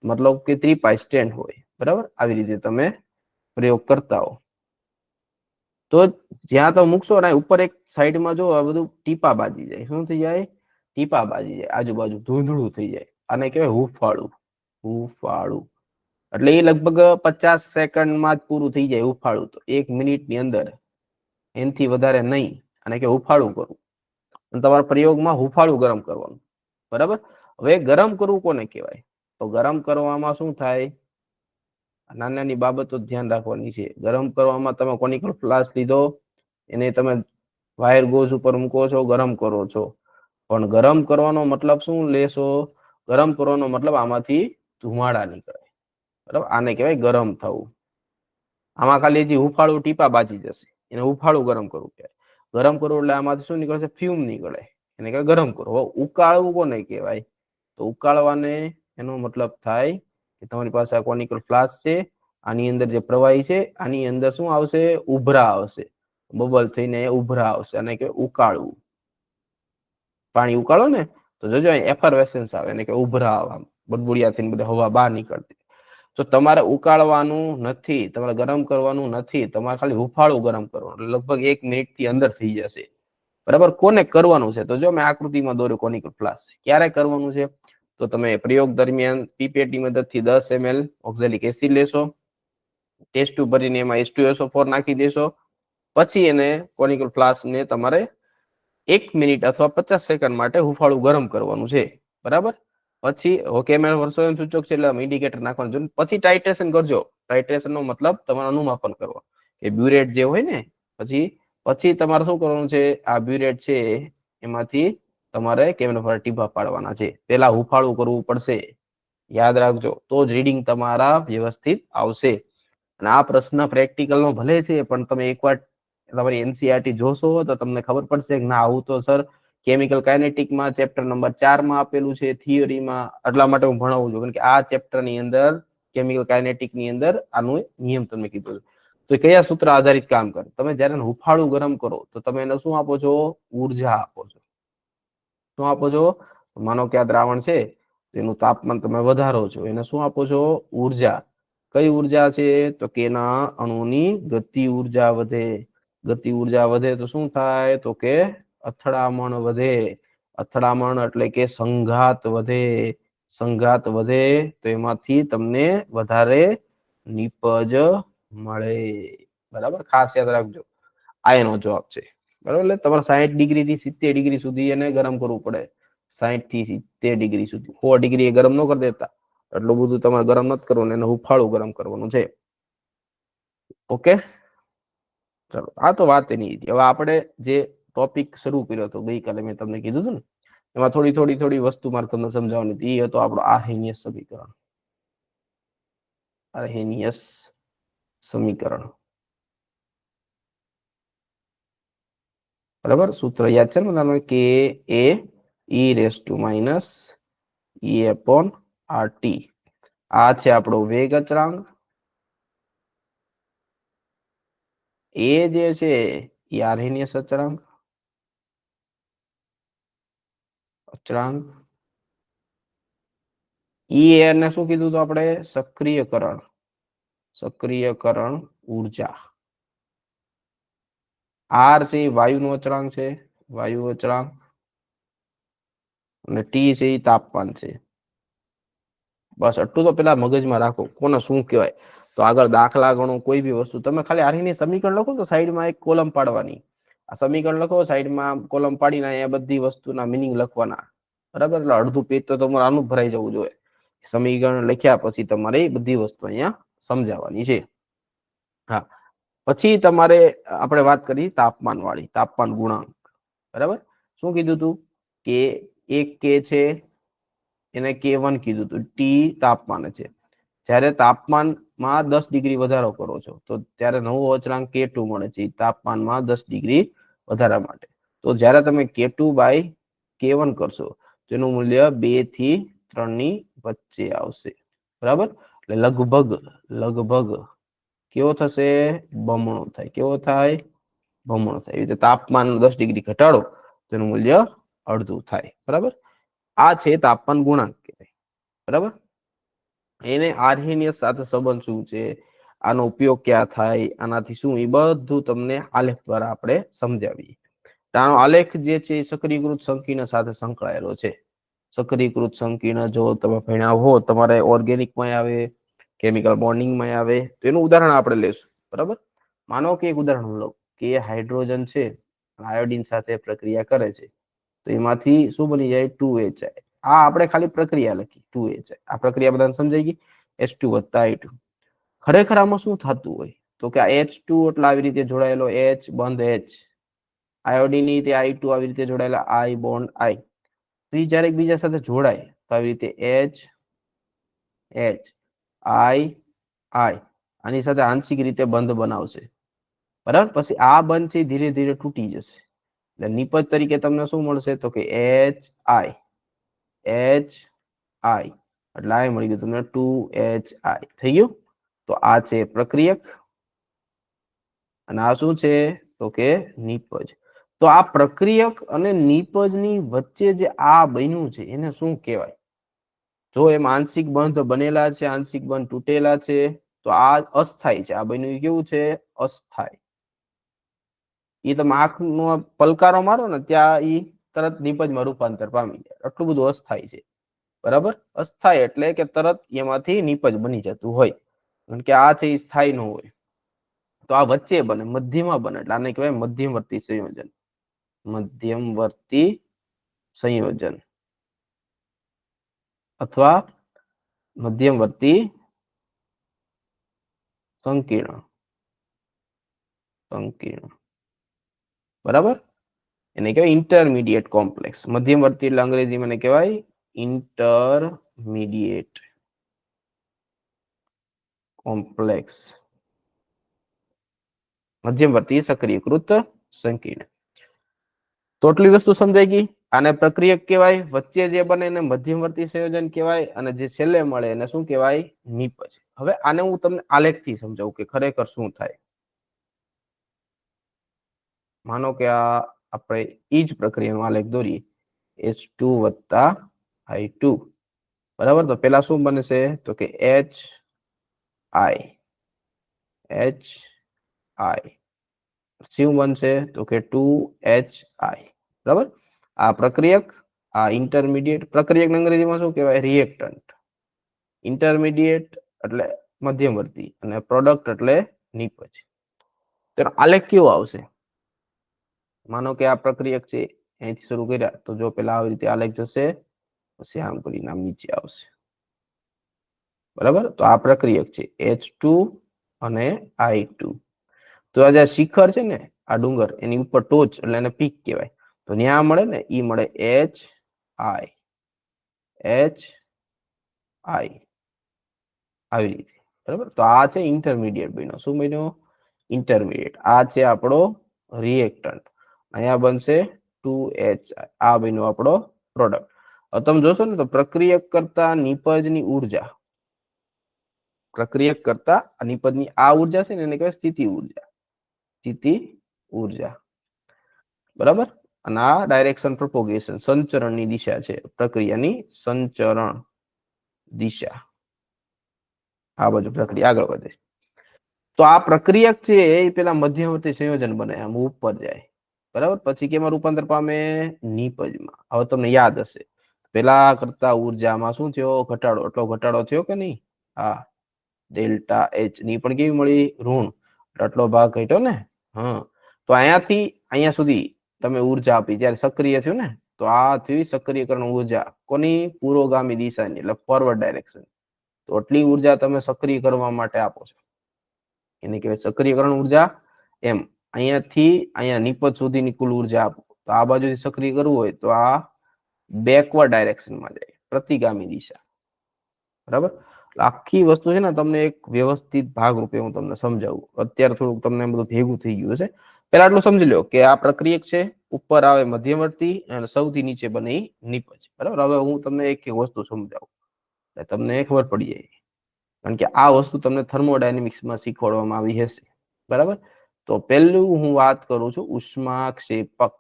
મતલબ કે 3 સ્ટેન્ડ હોય, બરાબર. આવી રીતે તમે પ્રયોગ કરતા હો, તો જ્યાં તો મૂકશો ને ઉપર એક સાઈડમાં જો આ બધું ટીપા બાજી જાય. શું થઈ જાય? ટીપા બાજી જાય, આજુબાજુ ધૂંધળું થઈ જાય. આને કહેવાય હુંફાળું. એટલે એ લગભગ 50 સેકન્ડમાં જ પૂરું થઈ જાય હુંફાળું, તો 1 મિનિટની અંદર, એનાથી વધારે નહીં. આને કે હુંફાળું કરવું. અને તમારા પ્રયોગમાં હુંફાળું ગરમ કરવાનું, બરાબર. હવે ગરમ કરવું કોને કહેવાય? તો ગરમ કરવામાં શું થાય? નાની બાબતો ધ્યાન રાખવાની છે. ગરમ કરવામાં તમે કોનિકલ ફ્લાસ્ક લીધો, એને તમે વાયર ગોઝ ઉપર મૂકો છો, ગરમ કરો છો. પણ ગરમ કરવાનો મતલબ શું લેશો? ગરમ કરવાનો મતલબ આમાંથી ધુમાડા નીકળે, બરાબર. આને કહેવાય ગરમ થવું. આમાં ખાલી હજી હુંફાળું ટીપા બાજી જશે, એને હુંફાળું ગરમ કરવું કહેવાય. ગરમ કરવું એટલે આમાંથી શું નીકળશે? ફ્યુમ નીકળે, એને કહેવાય ગરમ કરવું. હવે ઉકાળવું કોને કહેવાય? તો ઉકાળવાને એનો મતલબ થાય કે તમારી પાસે આ કોનિકલ ફ્લાસ્ક છે, આની અંદર જે પ્રવાહી છે, આની અંદર શું આવશે? ઉભરા આવશે, બબલ થઈને ઉભરા આવશે, અને કે ઉકાળવું. પાણી ઉકાળો ને તો જોજો એફરવેસન્સ આવે, એને કે ઉભરા આવવા, બડબુડિયા થઈને બધા હવા બહાર નીકળતી. તો તમારે ઉકાળવાનું નથી, તમારે ગરમ કરવાનું નથી, તમારે ખાલી હુંફાળું ગરમ કરવાનું. એટલે લગભગ 1 મિનિટ ની અંદર થઈ જશે, બરાબર. કોને કરવાનું છે? તો જો મેં આકૃતિમાં દોર્યું કોનિકલ ફ્લાસ્ક. ક્યારે કરવાનું છે? તો તમે પ્રયોગ દરમિયાન પીપેટી મદદથી 10 ml ઓક્ઝેલિક એસિડ લેશો, ટેસ્ટ ટ્યુબ ભરીને એમાં H2SO4 નાખી દેશો. પછી એને કોનિકલ ફ્લાસ્ક ને તમારે 1 મિનિટ અથવા 50 સેકન્ડ માટે હુંફાળું ગરમ કરવાનું છે, બરાબર. પછી કેમેરો વર્ષોનું સૂચક છે એટલે ઇન્ડિકેટર નાખવાનું છે. પછી ટાઇટ્રેશન કરજો. ટાઇટ્રેશન નો મતલબ તમારે અનુમાપન કરવો કે બ્યુરેટ જે હોય ને, પછી તમારે શું કરવાનું છે? આ બ્યુરેટ છે એમાંથી તમારે કેમેરા પર ટીપા પાડવાના છે. પેલા હુંફાળું કરવું પડશે, યાદ રાખજો, તો જ રીડિંગ તમારા વ્યવસ્થિત આવશે. અને આ પ્રશ્ન પ્રેક્ટિકલ નો ભલે છે, પણ તમે એકવાર તમારી એનસીઆરટી જોશો તો તમને ખબર પડશે કે ના, આવું તો સર કેમિકલ કાઇનેટિકમાં ચેપ્ટર નંબર 4 માં આપેલું છે, થિયરીમાં. એટલા માટે હું ભણાવું છું, કારણ કે આ ચેપ્ટર ની અંદર કેમિકલ કાઇનેટિક ની અંદર આનું નિયમ તમને કીધું છે. તો કયા સૂત્ર આધારિત કામ કરે? તમે જ્યારે હુંફાળું ગરમ કરો તો તમે એને શું આપો છો? ઉર્જા આપો છો. શું આપો છો? માનો કે આ દ્રાવણ છે, એનું તાપમાન તમે વધારો છો, એને શું આપો છો? ઉર્જા. કઈ ઉર્જા છે? તો કે એના અણુની ગતિ ઉર્જા વધે. ગતિ ઉર્જા વધે તો શું થાય? તો કે અથડામણ વધે. અથડામણ એટલે કે સંઘાત વધે. સંઘાત વધે તો એમાંથી તમને વધારે નીપજ મળે. બરાબર, ખાસ યાદ રાખજો. આ એનો જવાબ છે. બરાબર, એટલે તમારે 60 ડિગ્રી થી 70 ડિગ્રી સુધી એને ગરમ કરવું પડે. 60 થી 70 ડિગ્રી સુધી. 100 ડિગ્રી ગરમ ન કરી દેતા. એટલું બધું તમારે ગરમ નથી કરવાનું, એને હુફાળું ગરમ કરવાનું છે. ઓકે, ચલો. આ તો વાત એની હતી. હવે આપણે જે ટોપિક શરૂ કર્યો હતો ગઈકાલે, મેં તમને કીધું હતું ને, એમાં થોડી વસ્તુ મારે તમને સમજાવવાની હતી. એ હતો આપણો આર્હેનિયસ સમીકરણ. આર્હેનિયસ સમીકરણ. બરાબર, સૂત્ર યાદ છે ને બધાને? કે એ E raise to minus E upon R T. આ છે આપણો વેગ અચળાંક. એ જે છે એ આર્હેનિયસ અચળાંક. અચળાંક. ઈ એને શું કીધું હતું આપણે? સક્રિયકરણ. સક્રિયકરણ ઉર્જા. આર છે એ વાયુનો અચળાંક છે, વાયુ અચળાંક. અને ટી છે એ તાપમાન છે. બસ આટલું તો પેલા મગજમાં રાખો, કોને શું કહેવાય. તો આગળ દાખલા ગણો, કોઈ બી વસ્તુ તમે ખાલી આર્હેનિયસ સમીકરણ લખો તો સાઈડમાં એક કોલમ પાડવાની. આ સમીકરણ લખો, સાઈડમાં કોલમ પાડીને અહીંયા બધી વસ્તુના મિનિંગ લખવાના. બરાબર, એટલે અડધું પેજ તો તમારે આનું ભરાઈ જવું જોઈએ. સમીકરણ લખ્યા પછી તમારે બધી વસ્તુ અહીંયા સમજાવવાની છે. હા, પછી તમારે આપણે વાત કરી તાપમાન વાળી, તાપમાન ગુણાંક. બરાબર, શું કીધું તું? કે એક કે છે એને K1 કીધું હતું. ટી તાપમાન છે. જ્યારે તાપમાનમાં 10 ડિગ્રી વધારો કરો છો તો ત્યારે નવો અચળાંક K2 મળે છે. તાપમાનમાં 10 ડિગ્રી વધારા માટે. તો જ્યારે તમે K2 બાય K1 કરશો તો એનું મૂલ્ય 2 થી 3 ની વચ્ચે આવશે. બરાબર, એટલે લગભગ કેવો થશે? બમણો થાય. કેવો થાય? બમણો થાય. એ રીતે તાપમાન 10 ડિગ્રી ઘટાડો તો એનું મૂલ્ય અડધું થાય. બરાબર, આ છે તાપમાન ગુણાંક કહેવાય. બરાબર, એને આર્હેનિયસ સાથે સંબંધ શું છે, આનો ઉપયોગ ક્યાં થાય, આનાથી શું, એ બધું તમને આલેખ દ્વારા આપણે સમજાવીએ. આનો આલેખ જે છે એ સક્રિયકૃત સંકીર્ણ સાથે સંકળાયેલો છે. સક્રિયકૃત સંકીર્ણ જો તમે ભણ્યા હો, તમારે ઓર્ગેનિકમાં આવે, કેમિકલ બોન્ડિંગમાં આવે, તો એનું ઉદાહરણ આપણે લેશું. બરાબર, માનો કે એક ઉદાહરણ લો કે હાઇડ્રોજન છે, આયોડીન સાથે પ્રક્રિયા કરે છે, તો એમાંથી શું બની જાય? 2HI. આ આપણે ખાલી પ્રક્રિયા લખી 2HI. આ પ્રક્રિયા બધાને સમજાઈ ગઈ? H2 વત્તા I2. ખરેખર આમાં શું થતું હોય? તો કે આ H2 એટલે આવી રીતે જોડાયેલો H બંધ H, આયોડીન ની રીતે I2 આવી રીતે જોડાયેલા I બોન્ડ I. તો એ જ્યારે એકબીજા સાથે જોડાય તો આવી રીતે H H I I આની સાથે આંશિક રીતે બંધ બનાવશે. બરાબર, પછી આ બંધ છે ધીરે ધીરે તૂટી જશે. એટલે નિપજ તરીકે તમને શું મળશે? તો કે HI એટલે આ મળી ગયું તમને 2HI. થઈ ગયું? તો આ છે પ્રક્રિયક અને આ શું છે? તો કે નિપજ. તો આ પ્રક્રિયક અને નિપજની વચ્ચે જે આ બન્યું છે એને શું કહેવાય? જો એમ આંશિક બંધ બનેલા છે, આંશિક બંધ તૂટેલા છે, તો આ અસ્થાયી છે. આ બન્યું કેવું છે? અસ્થાયી. એ તમે આંખનો પલકારો મારો ને ત્યાં ઈ તરત નિપજમાં રૂપાંતર પામી જાય. આટલું બધું અસ્થાયી છે. બરાબર, અસ્થાયી એટલે કે તરત એમાંથી નિપજ બની જતું હોય. કારણ કે આ છે એ સ્થાયી ન હોય. તો આ વચ્ચે બને, મધ્યમાં બને, એટલે આને કહેવાય મધ્યવર્તી સંયોજન. મધ્યમવર્તી સંયોજન અથવા મધ્યમવર્તી સંકીર્ણ. બરાબર, એને કહેવાય ઇન્ટરમીડિયેટ કોમ્પ્લેક્સ. મધ્યમવર્તી એટલે અંગ્રેજીમાં એને કહેવાય ઇન્ટરમીડિયેટ કોમ્પ્લેક્સ. મધ્યમવર્તી સક્રિયકૃત સંકીર્ણ. તો આટલી વસ્તુ સમજાઈ ગઈ. આને પ્રક્રિયક કહેવાય, વચ્ચે જે બને એને મધ્યમવર્તી સંયોજન કહેવાય, અને જે છેલ્લે મળે એને શું કહેવાય? નિપજ. હવે આને હું તમને આલેખથી સમજાવું કે ખરેખર શું થાય. માનો કે આ આપણે ઈ જ પ્રક્રિયાનો આલેખ દોરીએ. H2 વત્તા I2 બરાબર. તો પેલા શું બનશે તો કે HI શું બનશે તો કે 2HI બરાબર. આ પ્રક્રિયક, આ ઇન્ટરમીડિયેટ. પ્રક્રિયક અંગ્રેજીમાં શું કહેવાય? રિએક્ટન્ટ. ઇન્ટરમીડિયેટ એટલે મધ્યવર્તી અને પ્રોડક્ટ એટલે નિપજ. તો આલેખ કેવો આવશે? માનો કે આ પ્રક્રિયક છે, અહીંથી શરૂ કર્યા તો જો પેલા આવી રીતે આલેખ જશે, પછી આમ કરીને આમ નીચે આવશે બરાબર. તો આ પ્રક્રિયક છે H2 અને I2. તો આ જે શિખર છે ને, આ ડુંગર, એની ઉપર ટોચ એટલે એને પીક કહેવાય. તો ત્યાં મળે ને, ઈ મળે HI આવી રીતે બરાબર. તો આ છે ઇન્ટરમીડિયેટ બન્યો. શું બન્યો? ઇન્ટરમીડિયેટ. આ છે આપણો રિએક્ટન્ટ. અહીંયા બનશે 2HI. આ બન્યો આપણો પ્રોડક્ટ. હવે તમે જોશો ને તો પ્રક્રિયક કરતા નિપજની ઉર્જા, પ્રક્રિયક કરતા નિપજની આ ઉર્જા છે ને એને કહેવાય સ્થિતિ ઉર્જા. સ્થિતિ ઉર્જા બરાબર. અને આ ડાયરેક્શન પ્રોપોગેશન, સંચરણની દિશા છે, પ્રક્રિયાની સંચરણ દિશા. આ બાજુ પ્રક્રિયા આગળ વધે. તો આ પ્રક્રિયક છે એ પેલા મધ્યવર્તી સંયોજન બને, આમ ઉપર જાય બરાબર. પછી કેમાં રૂપાંતર પામે? નિપજમાં. હવે તમને યાદ હશે પેલા કરતા ઉર્જામાં શું થયો? ઘટાડો. એટલો ઘટાડો થયો કે નહીં? હા, ડેલ્ટા H ની પણ કેવી મળી? ઋણ. આટલો ભાગ ઘટ્યો ને. હા, તો અહીંયાથી અહીંયા સુધી તમે ઉર્જા આપી જ્યારે સક્રિય થયું ને, તો આ થયું સક્રિયકરણ ઉર્જા. કોની? પુરોગામી દિશાની, એટલે ફોરવર્ડ ડાયરેક્શન. તો આટલી ઉર્જા તમે સક્રિય કરવા માટે આપો છો, એને કહેવાય સક્રિયકરણ ઉર્જા. એમ અહીંયાથી અહીંયા નિપજ સુધીની કુલ ઉર્જા આપો. તો આ બાજુથી સક્રિય કરવું હોય તો આ બેકવર્ડ ડાયરેક્શનમાં જાય, પ્રતિગામી દિશા બરાબર. આખી વસ્તુ છે ને તમને એક વ્યવસ્થિત ભાગ રૂપે હું તમને સમજાવું. અત્યારે થોડુંક તમને બધું ભેગું થઈ ગયું છે. પેલા આટલું સમજી લો કે આ પ્રક્રિયક છે, ઉપર આવે મધ્યવર્તી અને સૌથી નીચે બને નિપજ બરાબર. હવે હું તમને એક વસ્તુ સમજાવું, તમને ખબર પડી જાય, કારણ કે આ વસ્તુ તમને થર્મોડાયનેમિક્સમાં શીખવાડવામાં આવી હશે બરાબર. તો પહેલું હું વાત કરું છું ઉષ્માક્ષેપક.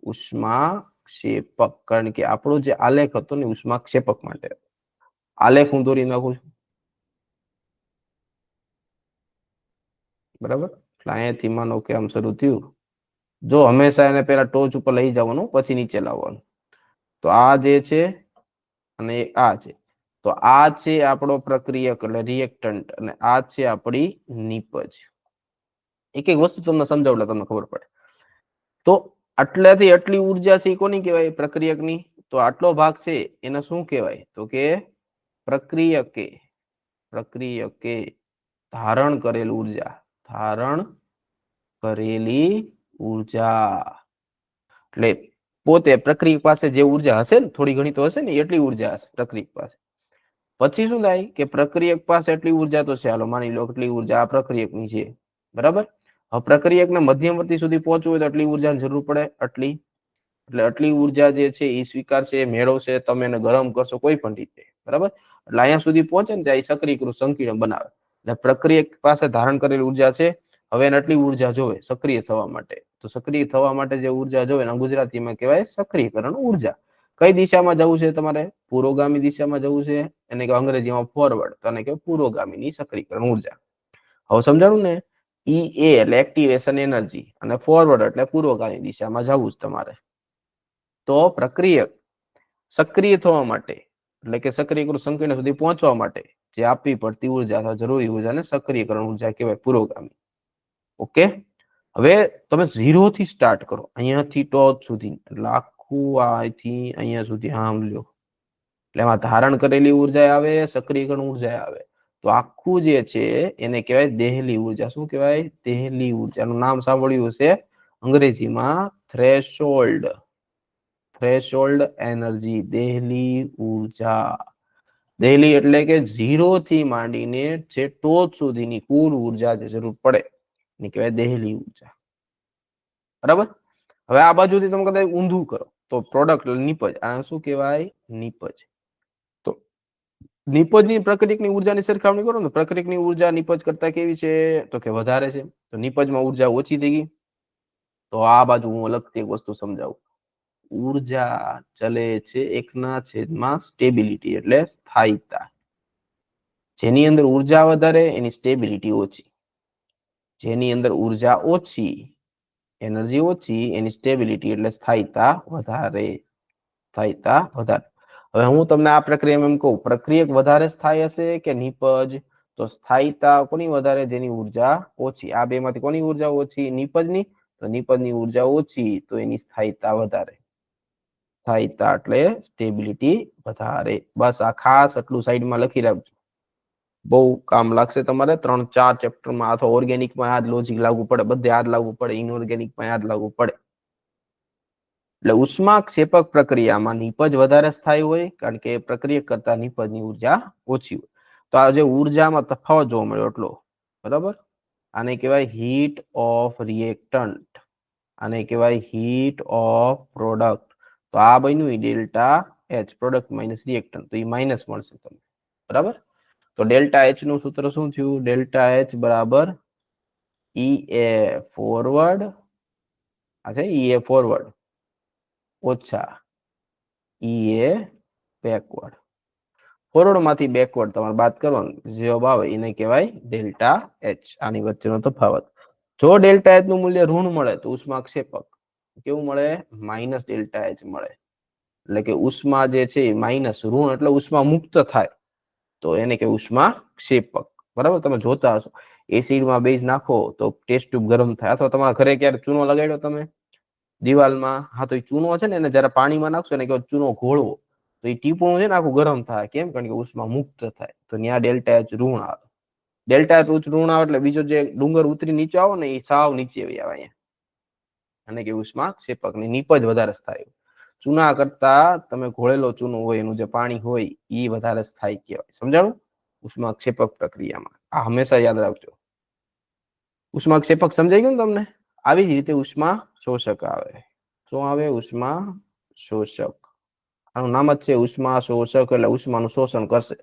ઉષ્માક્ષેપક, કારણ કે આપણો જે આલેખ હતો ને ઉષ્માક્ષેપક માટે, આલેખ હું દોરી નાખું છું બરાબર. અહીંયાથી માનો કે આમ શરૂ થયું, જો હંમેશા એને પેલા ટોચ ઉપર લઈ જવાનું, પછી નીચે લાવવાનું. તો આ જે છે અને આ છે, તો આ છે આપણો પ્રક્રિયક એટલે રિએક્ટન્ટ, અને આ છે આપણી નિપજ. એક એક વસ્તુ તમને સમજાવું એટલે તમને ખબર પડે. તો આટલાથી આટલી ઉર્જા છે એ કોની કહેવાય? પ્રક્રિયકની. તો આટલો ભાગ છે એને શું કહેવાય? તો કે પ્રક્રિયકે ધારણ કરેલ ઉર્જા. ધારણ કરેલી ઉર્જા એટલે પોતે પ્રક્રિયક પાસે જે ઉર્જા હશે ને, થોડી ઘણી તો હશે ને, એટલી ઉર્જા હશે પ્રક્રિયક પાસે. પછી શું થાય કે પ્રક્રિયક પાસે એટલી ઉર્જા તો છે, હાલો માની લો કેટલી ઉર્જા આ પ્રક્રિયકની છે બરાબર. હવે પ્રક્રિયકને મધ્યવર્તી સુધી પહોંચવું હોય તો એટલી ઉર્જાની જરૂર પડે, આટલી. એટલે આટલી ઉર્જા જે છે એ સ્વીકારશે, મેળવશે, તમે એને ગરમ કરશો કોઈ પણ રીતે બરાબર. એટલે અહીંયા સુધી પહોંચે ને ત્યાં સક્રિયકૃત સંકીર્ણ બનાવે. એટલે પ્રક્રિયક પાસે ધારણ કરેલી ઉર્જા છે, હવે એને આટલી ઉર્જા જોવે સક્રિય થવા માટે. તો સક્રિય થવા માટે જે ઉર્જા જોવે ને ગુજરાતીમાં કહેવાય સક્રિયકરણ ઉર્જા. કઈ દિશામાં જવું છે તમારે? પુરોગામી દિશામાં જવું છે, એને કે અંગ્રેજીમાં ફોરવર્ડ, તો એને કે પુરોગામીની સક્રિયકરણ ઉર્જા. હવે સમજાણું ને? ઈ એટલે એક્ટિવેશન એનર્જી, અને ફોરવર્ડ એટલે પુરોગામી દિશામાં જવું જ તમારે. તો પ્રક્રિયક સક્રિય થવા માટે, એટલે કે સક્રિયકૃત સંકીર્ણ સુધી પહોંચવા માટે જે આપવી પડતી ઉર્જા અથવા જરૂરી ઉર્જાને સક્રિયકરણ ઉર્જા કહેવાય, પુરોગામી. ઓકે. હવે તમે 0 થી સ્ટાર્ટ કરો, અહીંયાથી ટોચ સુધી, એટલે આખું અહીંથી અહીંયા સુધી આમ લ્યો, એટલે એમાં ધારણ કરેલી ઉર્જા આવે, સક્રિયકરણ ઉર્જા આવે. તો આખું જે છે એને કહેવાય દેહલી ઉર્જા. શું કહેવાય? દેહલી ઉર્જાનું નામ સાંભળ્યું હશે અંગ્રેજીમાં, થ્રેશોલ્ડ. થ્રેશોલ્ડ એનર્જી, દેહલી ઉર્જા. દેહલી એટલે કે 0 થી માંડીને જે ટોચ સુધીની કુલ ઉર્જા જે જરૂર પડે એને કહેવાય દેહલી ઉર્જા બરાબર. હવે આ બાજુથી તમે કદાચ ઊંધું કરો તો પ્રોડક્ટ નિપજ, આ શું કહેવાય? નિપજ. તો નિપજની પ્રક્રિયકની ઉર્જાની સરખામણી કરો ને, પ્રક્રિયકની ઉર્જા નિપજ કરતા કેવી છે? તો કે વધારે છે. તો નિપજમાં ઉર્જા ઓછી થઈ ગઈ. તો આ બાજુ હું અલગથી એક વસ્તુ સમજાવું. ઉર્જા ચલે છે એકના છેદમાં સ્ટેબિલિટી એટલે સ્થાયીતા. જેની અંદર ઉર્જા વધારે એની સ્ટેબિલિટી ઓછી, જેની અંદર ઉર્જા ઓછી એનર્જી ઓછી એની સ્ટેબિલિટી એટલે સ્થાયીતા વધારે. સ્થાયીતા વધારે. હવે હું તમને આ પ્રક્રિયામાં એમ કહું, પ્રક્રિયક વધારે સ્થાયી હશે કે નિપજ? તો સ્થાયીતા કોની વધારે? જેની ઉર્જા ઓછી. આ બે માંથી કોની ઉર્જા ઓછી? નિપજની. તો નિપજની ઉર્જા ઓછી તો એની સ્થાયીતા વધારે. સ્થાયીતા એટલે સ્ટેબિલિટી વધારે. બસ આ ખાસ આટલું સાઈડમાં લખી રાખજો, બહુ કામ લાગશે તમારે 3-4 ચેપ્ટરમાં. અથવા ઓર્ગેનિકમાં આ જ લોજિક લાગુ પડે, બધે આ જ લાગુ પડે, ઇનઓર્ગેનિકમાં આ જ લાગુ પડે. એટલે ઉષ્માક્ષેપક પ્રક્રિયામાં નિપજ વધારે સ્થાયી હોય, કારણ કે પ્રક્રિયક કરતા નિપજની ઉર્જા ઓછી હોય. તો આ જે ઉર્જામાં તફાવત જોવા મળ્યો એટલો, બરાબર. આને કહેવાય હીટ ઓફ રિએક્ટન્ટ, આને કહેવાય હીટ ઓફ પ્રોડક્ટ. તો આ બન્યું delta H, product minus reactant, તો એ માઇનસ મળશે તમને, બરાબર. તો ડેલ્ટા એચ નું સૂત્ર શું થયું? ડેલ્ટા એચ બરાબર ઈ એ ફોરવર્ડ, આ છે ઈ એ ફોરવર્ડ ઓછા ઈ એ બેકવર્ડ. ફોરવર્ડ માંથી બેકવર્ડ તમારે બાદ કરવાનું, જવાબ આવે એને કહેવાય ડેલ્ટા એચ. આની વચ્ચેનો તફાવત. જો ડેલ્ટા એચ નું મૂલ્ય ઋણ મળે તો ઉષ્માક્ષેપક કેવું મળે? માઇનસ ડેલ્ટા એચ મળે. એટલે કે ઉષ્મા જે છે માઇનસ, ઋણ એટલે ઉષ્મા મુક્ત થાય, તો એને કે ઉષ્માક્ષેપક. બરાબર. તમે જોતા હશો એસિડમાં બેઝ નાખો તો ટેસ્ટ ટ્યુબ ગરમ થાય. અથવા તમારા ઘરે ક્યારે ચૂનો લગાડ્યો તમે દિવાલમાં, હા તો એ ચૂનો છે ને એને જયારે પાણીમાં નાખશો ને કે ચૂનો ઘોળવો, તો એ ટીપું છે ને આખું ગરમ થાય. કેમ? કારણ કે ઉષ્મા મુક્ત થાય. તો ત્યાં ડેલ્ટા એચ ઋણ આવે. ડેલ્ટા એચ ઋણ આવે એટલે બીજો જે ડુંગર ઉતરી નીચે આવો ને એ સાવ નીચે આવી આવે અહીંયા, અને કે ઉષ્માક્ષેપક ની નિપજ વધારે સ્થાયી. ચૂના કરતા તમે ઘોળેલો ચૂનો હોય એનું જે પાણી હોય એ વધારે સ્થાયી કહેવાય. સમજાણું? ઉષ્માક્ષેપક પ્રક્રિયામાં આ હંમેશા યાદ રાખજો. ઉષ્માક્ષેપક સમજાઈ ગયું તમને? આવી જ રીતે ઉષ્મા શોષક આવે. શું આવે? ઉષ્મા શોષક. આનું નામ જ છે ઉષ્મા શોષક, એટલે ઉષ્માનું શોષણ કરશે.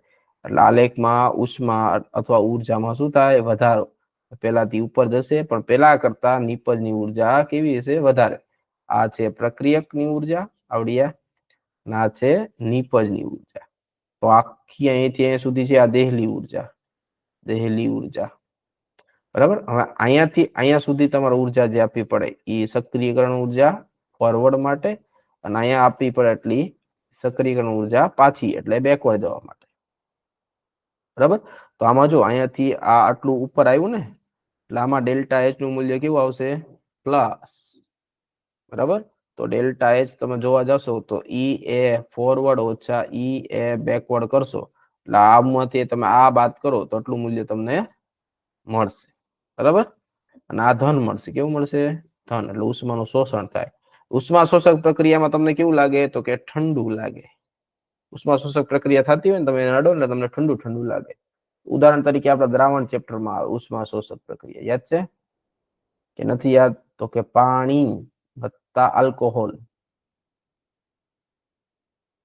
એટલે આલેખમાં ઉષ્મા અથવા ઉર્જામાં શું થાય? વધારો. પેલાથી ઉપર જશે, પણ પેલા કરતા નિપજની ઉર્જા કેવી હશે? વધારે. આ છે પ્રક્રિયકની ઉર્જા, આવડિયા. આ છે નિપજની ઉર્જા. તો આખી અહીંથી અહીંયા સુધી છે આ દેહલી ઉર્જા, દેહલી ઉર્જા. બરાબર. હવે અહીંયાથી અહીંયા સુધી તમારે ઉર્જા જે આપવી પડે એ સક્રિયકરણ ઉર્જા ફોરવર્ડ માટે, અને અહીંયા આપવી પડે એટલી સક્રિયકરણ ઉર્જા પાછી, એટલે બેકવર્ડ જવા માટે. બરાબર. તો આમાં જો અહીંયાથી આ આટલું ઉપર આવ્યું ને, એટલે આમાં ડેલ્ટા એચ નું મૂલ્ય કેવું આવશે? પ્લસ. બરાબર. તો ડેલ્ટા એચ તમે જોવા જશો તો ઈ એ ફોરવર્ડ ઓછા ઈ એ બેકવર્ડ કરશો, એટલે આમાંથી તમે આ બાદ કરો તો આટલું મૂલ્ય તમને મળશે. બરાબર. અને આ ધન મળશે. કેવું મળશે? ધન. એટલે ઉષ્માનું શોષણ થાય. ઉષ્મા શોષક પ્રક્રિયામાં તમને કેવું લાગે? તો કે ઠંડુ લાગે. ઉષ્મા શોષક પ્રક્રિયા થતી હોય ને તમે એને અડો એટલે તમને ઠંડુ ઠંડુ લાગે. ઉદાહરણ તરીકે આપણા દ્રાવણ ચેપ્ટરમાં આવે ઉષ્મા શોષક પ્રક્રિયા, યાદ છે કે નથી યાદ? તો કે પાણી વત્તા આલ્કોહોલ,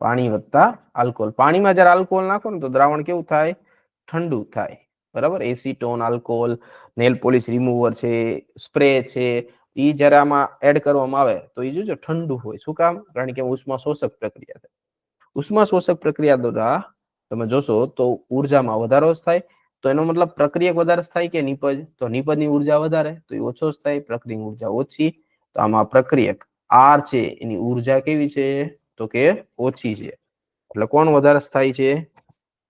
પાણી વત્તા આલ્કોહોલ. પાણીમાં જયારે આલ્કોહોલ નાખો ને તો દ્રાવણ કેવું થાય? ઠંડુ થાય. બરાબર. Acetone, alcohol, nail polish remover છે, સ્પ્રે છે, એ જયારે આમાં એડ કરવામાં આવે તો એ જોજો ઠંડુ હોય. શું કામ? કારણ કે ઉષ્મા શોષક પ્રક્રિયા થાય. ઉષ્મા શોષક પ્રક્રિયા દ્વારા તમે જોશો તો ઉર્જામાં વધારો થાય. તો એનો મતલબ પ્રક્રિયક વધારે થાય કે નિપજ? તો નિપજની ઉર્જા વધારે, તો એ ઓછો થાય. પ્રક્રિયક ઉર્જા ઓછી, તો આમાં પ્રક્રિયક આર છે એની ઉર્જા કેવી છે? તો કે ઓછી છે. એટલે કોણ વધારે સ્થાયી છે?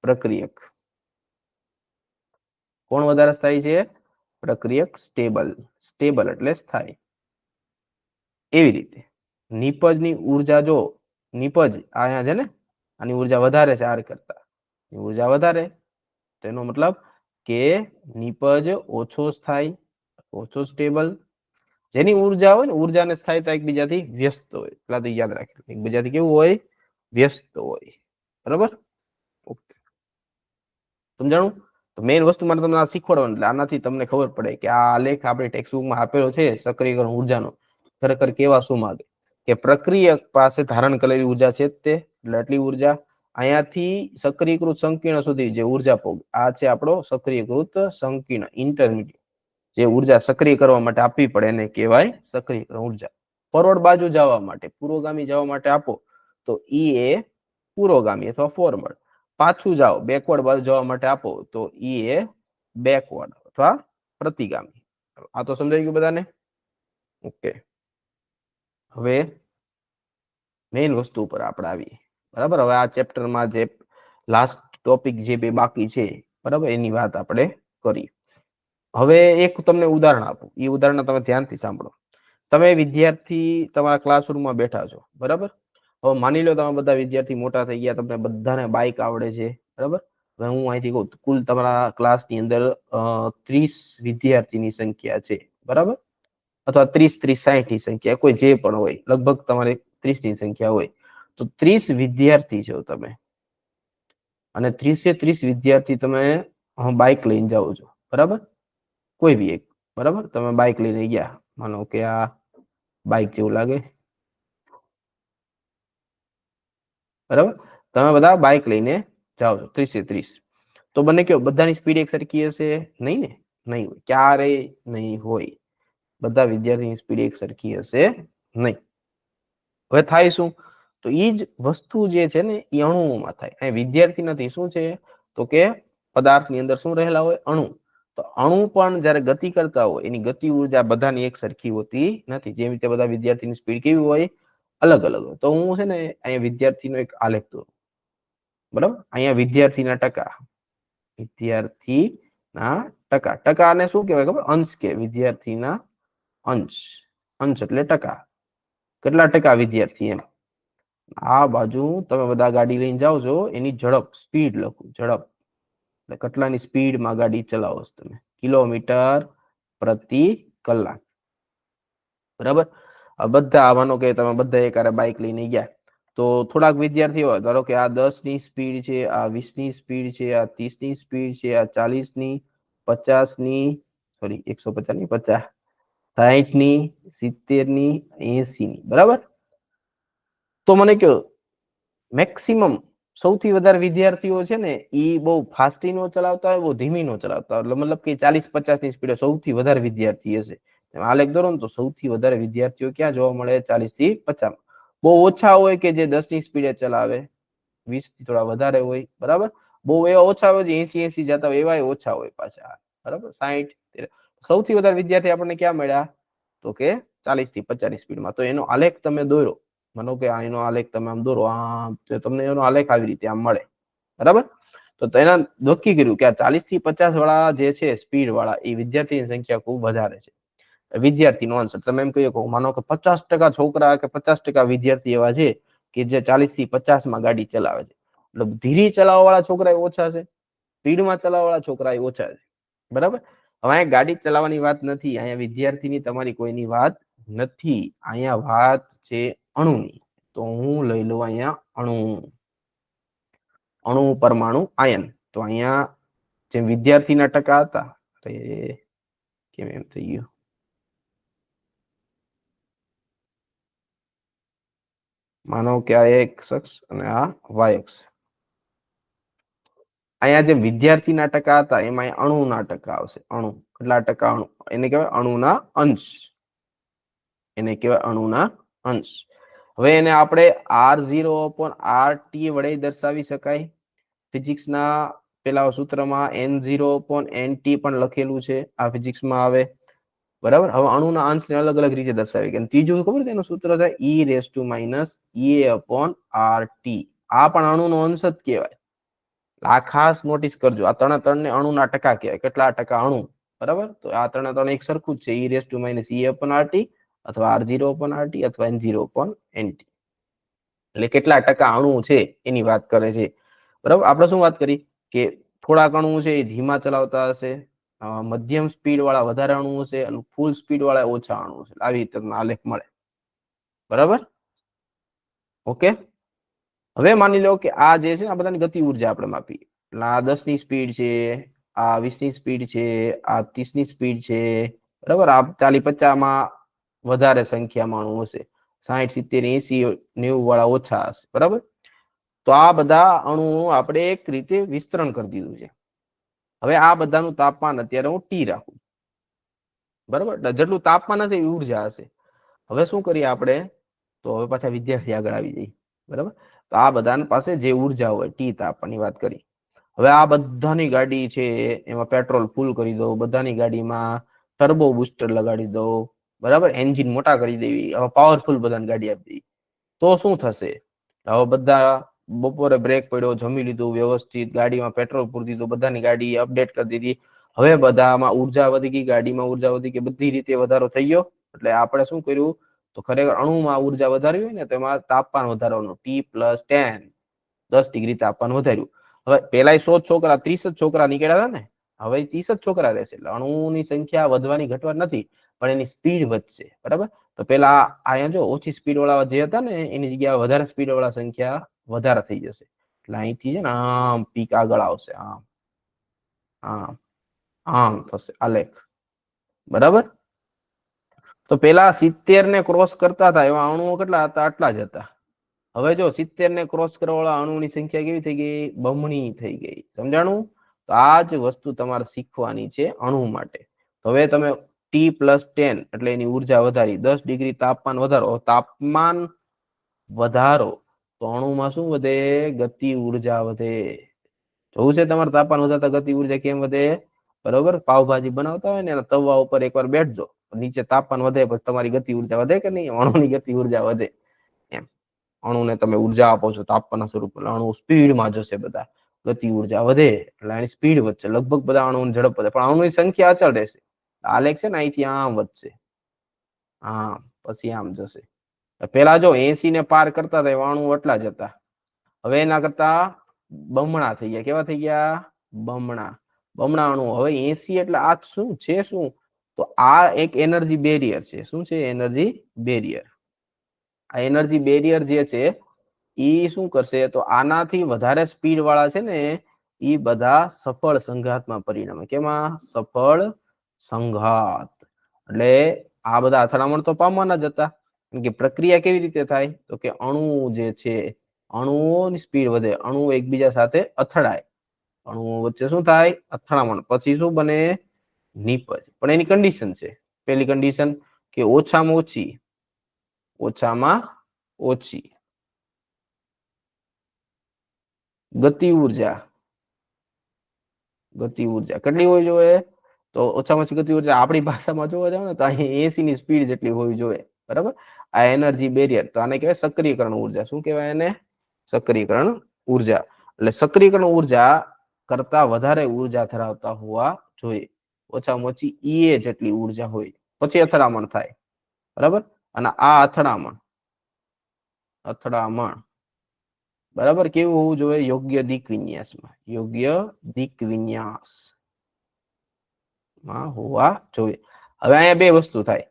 પ્રક્રિયક. કોણ વધારે સ્થાયી છે? પ્રક્રિયક. સ્ટેબલ. સ્ટેબલ એટલે સ્થાયી. એવી રીતે નિપજની ઉર્જા, જો નિપજ અહીંયા છે ને, આની ઉર્જા વધારે છે આર કરતા, ઉર્જા વધારે, તો એનો મતલબ કે નિપજ ઓછો સ્થાયી, ઓછો સ્ટેબલ. જેની ઉર્જા હોય ને, ઉર્જા ને સ્થાયીતા એકબીજાથી વ્યસ્ત હોય. પેલા તો યાદ રાખજો, એકબીજાથી કેવું હોય? વ્યસ્ત હોય. બરાબર. સમજાણું? તો મેઇન વસ્તુ મારે તમને આ શીખવાડવાનું, એટલે આનાથી તમને ખબર પડે કે આ આલેખ આપણે ટેક્સ્ટબુકમાં આપેલો છે સક્રિયકરણ ઉર્જાનો ખરેખર કેવા શું માગે. કે પ્રક્રિયક પાસે ધારણ કરેલી ઉર્જા છે તે, એટલે આટલી ઉર્જા. અહીંયાથી સક્રિયકૃત સંકીર્ણ સુધી જે ઉર્જા પોગ, આ છે આપણો સક્રિયકૃત સંકીર્ણ ઇન્ટરમીડિયેટ, જે ઉર્જા સક્રિય કરવા માટે આપવી પડે એને કહેવાય સક્રિયકરણ ઉર્જા. ફોરવર્ડ બાજુ જવા માટે, પુરોગામી જવા માટે આપો તો ઈ એ પુરોગામી અથવા ફોરવર્ડ. પાછું જાઓ બેકવર્ડ બાજુ જવા માટે આપો તો ઈ એ બેકવર્ડ અથવા પ્રતિગામી. આ તો સમજાઈ ગયું બધાને? ઓકે. હવે મેઇન વસ્તુ ઉપર આપણે આવીએ. બરાબર, હવે આ ચેપ્ટરમાં જે લાસ્ટ ટોપિક જે બે બાકી છે, બરાબર, એની વાત આપણે કરી. હવે એક તમને ઉદાહરણ આપું, એ ઉદાહરણ તમે ધ્યાનથી સાંભળો. તમે વિદ્યાર્થી તમારા ક્લાસરૂમમાં બેઠા છો, બરાબર. હવે માની લો તમે બધા વિદ્યાર્થી મોટા થઈ ગયા, તમને બધાને બાઇક આવડે છે, બરાબર. હવે હું અહીંથી કહું કુલ તમારા ક્લાસની અંદર 30 વિદ્યાર્થીની સંખ્યા છે, બરાબર, અથવા 30, 30, 60 ની સંખ્યા, કોઈ જે પણ હોય, લગભગ તમારે 30 ની સંખ્યા હોય, તો 30 વિદ્યાર્થી છો તમે, અને 30 વિદ્યાર્થી તમે બાઇક લઈને જાઓ છો, બરાબર, કોઈ બી એક, બરાબર. તમે બાઇક લઈને ગયા, માનો કે આ બાઇક જેવું લાગે, બરાબર. તમે બધા બાઇક લઈને જાઓ છો, 30. તો બંને કયો બધાની સ્પીડ એક સરખી હશે? નહીં ને, નહીં હોય, ક્યારેય નહીં હોય. બધા વિદ્યાર્થીની સ્પીડ એક સરખી હશે નહીં. હવે થાય શું? તો એ જ વસ્તુ જે છે ને એ અણુઓમાં થાય. અહીં વિદ્યાર્થી નથી, શું છે તો કે પદાર્થની અંદર શું રહેલા હોય? અણુ. તો અણુ પણ જ્યારે ગતિ કરતા હોય એની ગતિ ઉર્જા બધાની એક સરખી હોતી નથી. જેવી રીતે બધા વિદ્યાર્થીની સ્પીડ કેવી હોય? અલગ અલગ હોય. તો હું છે ને અહીંયા વિદ્યાર્થીનો એક આલેખ દોરું, બરાબર. અહીંયા વિદ્યાર્થીના ટકા, વિદ્યાર્થીના ટકા, ટકાને શું કહેવાય ખબર? અંશ કે વિદ્યાર્થીના અંશ, અંશ એટલે ટકા, કેટલા ટકા વિદ્યાર્થી એમ. આ બાજુ તમે બધા ગાડી લઈને જાઓ છો, એની ઝડપ, સ્પીડ લખું, ઝડપ એટલે કેટલાની સ્પીડમાં ગાડી ચલાવો છો તમે, કિલોમીટર પ્રતિ કલાક, બરાબર. બધા માનો કે તમે બધા એક બાઇક લઈને ગયા, તો થોડાક વિદ્યાર્થીઓ, ધારો કે આ 10 ની સ્પીડ છે, આ 20 ની સ્પીડ છે, આ 30 ની સ્પીડ છે, આ 40 ની, 50 ની, સોરી 150 ની, 50, 60 ની, 70 ની, 80 ની, બરાબર. તો મને કયો મેક્સિમમ સૌથી વધારે વિદ્યાર્થીઓ છે ને એ બહુ ફાસ્ટી નો ચલાવતા હોય, બહુ ધીમી નો ચલાવતા હોય, મતલબ કે 40-50 ની સ્પીડે સૌથી વધારે વિદ્યાર્થી હશે. આલેખ દોરો ને તો સૌથી વધારે વિદ્યાર્થીઓ ક્યાં જોવા મળે? 40 થી 50. બહુ ઓછા હોય કે જે 10 ની સ્પીડે ચલાવે, 20 થી થોડા વધારે હોય, બરાબર. બહુ એવા ઓછા હોય જે 80 જતા હોય, એવા ઓછા હોય પાછા, બરાબર. 60. સૌથી વધારે વિદ્યાર્થી આપણને ક્યાં મળ્યા? તો કે 40 થી 50 ની સ્પીડમાં. તો એનો આલેખ તમે દોરો, માનો કે એનો આલેખ તમે આમ દોરો, આમ, તો તમને એનો આલેખ આવી રીતે આમ મળે, બરાબર. તો તેના નક્કી કર્યું કે આ 40 થી 50 વાળા જે છે સ્પીડ વાળા, એ વિદ્યાર્થીની સંખ્યા ખૂબ વધારે છે. વિદ્યાર્થીનો અંશ તમે એમ કહી શકો, માનો કે 50% છોકરા કે 50% વિદ્યાર્થી એવા છે કે જે 40 થી 50 માં ગાડી ચલાવે છે. એટલે ધીરી ચલાવવા વાળા છોકરા ઓછા છે, સ્પીડમાં ચલાવવા વાળા છોકરા ઓછા છે, બરાબર. હવે અહીંયા ગાડી ચલાવવાની વાત નથી, અહીંયા વિદ્યાર્થીની તમારી કોઈની વાત નથી, અહીંયા વાત છે અણુની. તો હું લઈ લઉં અહીંયા અણુ, અણુ, પરમાણુ, આયન. તો અહીંયા જે વિદ્યાર્થીના ટકા હતા, કેમ એમ થઈ ગયું? માનો કે આ એક્સ અક્ષ અને આ વાય અક્ષ. અહીંયા જે વિદ્યાર્થીના ટકા હતા એમાં અણુના ટકા આવશે. અણુ કેટલા ટકા? અણુ એને કહેવાય અણુના અંશ, એને કહેવાય અણુના અંશ. હવે એને આપણે R0/RT વડે દર્શાવી શકાય. ફિઝિક્સના પેલા સૂત્રમાં N0/NT પણ લખેલું છે, આ ફિઝિક્સમાં આવે, બરાબર. હવે અણુના અંશને અલગ અલગ રીતે દર્શાવી કે ત્રીજું ખબર છે એનું સૂત્ર છે E⁻ આ પણ અણુનો અંશ જ કહેવાય. આ ખાસ નોટિસ કરજો, આ ત્રણે અણુના ટકા કહેવાય, કેટલા ટકા અણુ, બરાબર. તો આ ત્રણ એક સરખું જ છે, E⁻ અથવા R0/RT અથવા N0/NT, એટલે કેટલા ટકા અણુ છે એની વાત કરે છે, બરાબર. આપણે શું વાત કરી કે થોડાક અણુ છે એ ધીમા ચલાવતા હશે, મધ્યમ સ્પીડ વાળા વધારે અણુ હશે, અને ફૂલ સ્પીડ વાળા ઓછા અણુ હશે. આવી રીતે આલેખ મળે, બરાબર. ઓકે. હવે માની લો કે આ જે છે આ બધાની ગતિ ઉર્જા આપણે માપી, એટલે આ 10 ની સ્પીડ છે, આ 20 ની સ્પીડ છે, આ 30 ની સ્પીડ છે, બરાબર. આ 40-50 માં વધારે સંખ્યામાં અણુ હશે, 60, 70, 80, 90 વાળા ઓછા હશે, બરાબર. તો આ બધા અણુઓ આપણે એક રીતે વિસ્તરણ કરી દીધું છે. હવે આ બધાનું તાપમાન અત્યારે હું T રાખું, બરાબર. જેટલું તાપમાન હશે એ ઉર્જા હશે. હવે શું કરીએ આપણે? તો હવે પાછા વિદ્યાર્થી આગળ આવી જઈએ, બરાબર? તો આ બધાની પાસે જે ઉર્જા હોય ટી તાપમાનની વાત કરી. હવે આ બધાની ગાડી છે એમાં પેટ્રોલ ફૂલ કરી દો, બધાની ગાડીમાં ટર્બો બૂસ્ટર લગાડી દો, બરાબર? એન્જિન મોટા કરી દેવી, હવે પાવરફુલ બધાની ગાડી આપી દેવી, તો શું થશે? હવે બધા બપોરે બ્રેક પડ્યો, જમી લીધું વ્યવસ્થિત, ગાડીમાં પેટ્રોલ પૂરી દીધું, બધાની ગાડી અપડેટ કરી દીધી, હવે બધામાં ઉર્જા વધી ગઈ, ગાડીમાં ઉર્જા વધી ગઈ, બધી રીતે વધારો થઈ ગયો. એટલે આપણે શું કર્યું? તો ખરેખર અણુમાં ઉર્જા વધારવી હોય ને તો એમાં તાપમાન વધારવાનું, T+10, 10 ડિગ્રી તાપમાન વધાર્યું. હવે પેલા 100 છોકરા 30 જ છોકરા નીકળ્યા હતા ને, હવે 30 જ છોકરા રહેશે. એટલે અણુની સંખ્યા વધવાની ઘટવા નથી, પણ એની સ્પીડ વધશે, બરાબર? તો પેલા અહીંયા જો ઓછી સ્પીડ વાળા જે હતા ને એની જગ્યાએ વધારે સ્પીડ વાળા સંખ્યા વધારે થઈ જશે. એટલે અહીંથી છે ને આમ પીક આગળ આવશે, આમ આમ આમ થશે આલેખ, બરાબર? તો પેલા 70 ને ક્રોસ કરતા હતા એવા અણુઓ કેટલા હતા? આટલા જ હતા. હવે જો 70 ને ક્રોસ કરવા વાળા અણુની સંખ્યા કેવી થઈ ગઈ? બમણી થઈ ગઈ. સમજાણું? તો આ જ વસ્તુ તમારે શીખવાની છે અણુ માટે. હવે તમે T+10 એટલે એની ઉર્જા વધારી, 10 ડિગ્રી તાપમાન વધારો. તાપમાન વધારો તો અણુમાં શું વધે? ગતિ ઉર્જા વધે. જોવું છે તમારે તાપમાન વધારતા ગતિ ઉર્જા કેમ વધે? બરોબર? પાવભાજી બનાવતા હોય ને એના તવા ઉપર એકવાર બેઠજો, નીચે તાપમાન વધે પછી તમારી ગતિ ઉર્જા વધે કે નહીં? અણુની ગતિ ઉર્જા વધે. એમ અણુને તમે ઉર્જા આપો છો તાપમાનના સ્વરૂપે, અણુ સ્પીડમાં જશે, બધા ગતિ ઉર્જા વધે એટલે એની સ્પીડ વધશે. લગભગ બધા અણુની ઝડપ વધે, પણ અણુની સંખ્યા અચળ રહેશે. આલેખ છે ને અહીંથી આમ વધશે, આમ પછી આમ જશે. પેલા જો 80 ને પાર કરતા હતા એવા અણુ એટલા જ હતા, હવે એના કરતા બમણા થઈ ગયા. કેવા થઈ ગયા? બમણા. બમણા અણુ. હવે 80 એટલે આ શું છે? શું? તો આ એક એનર્જી બેરિયર છે. શું છે? Energy barrier. આ એનર્જી બેરિયર જે છે ઈ શું કરશે? તો આનાથી વધારે સ્પીડ વાળા છે ને ઈ બધા સફળ સંઘાતમાં પરિણમે. કેમાં? સફળ સંઘાત. એટલે આ બધા અથડામણ તો પામવાના જ હતા. કે પ્રક્રિયા કેવી રીતે થાય? તો કે અણુ જે છે, અણુઓની સ્પીડ વધે, અણુ એકબીજા સાથે અથડાય, અણુઓ વચ્ચે શું થાય? અથડામણ. પછી શું બને? નિપજ. પણ એની કન્ડિશન છે. પેલી કન્ડિશન કે ઓછામાં ઓછી ગતિ ઉર્જા કેટલી હોવી જોઈએ? તો ઓછામાં ઓછી ગતિ ઉર્જા આપણી ભાષામાં જોવા જાવ ને તો અહીં 80 ની સ્પીડ જેટલી હોવી જોઈએ, બરાબર? આ એનર્જી બેરિયર. તો આને કહેવાય સક્રિયકરણ ઉર્જા. શું કહેવાય એને? સક્રિયકરણ ઉર્જા. એટલે સક્રિયકરણ ઉર્જા કરતા વધારે ઉર્જા ધરાવતા હોવા જોઈએ. ઓછામાં ઓછી ઈએ જેટલી ઉર્જા હોય પછી અથડામણ થાય, બરાબર? અને આ અથડામણ બરાબર કેવું હોવું જોઈએ? યોગ્ય દિક વિન્યાસમાં, યોગ્ય દિક વિન્યાસમાં હોવા જોઈએ. હવે અહીંયા બે વસ્તુ થાય.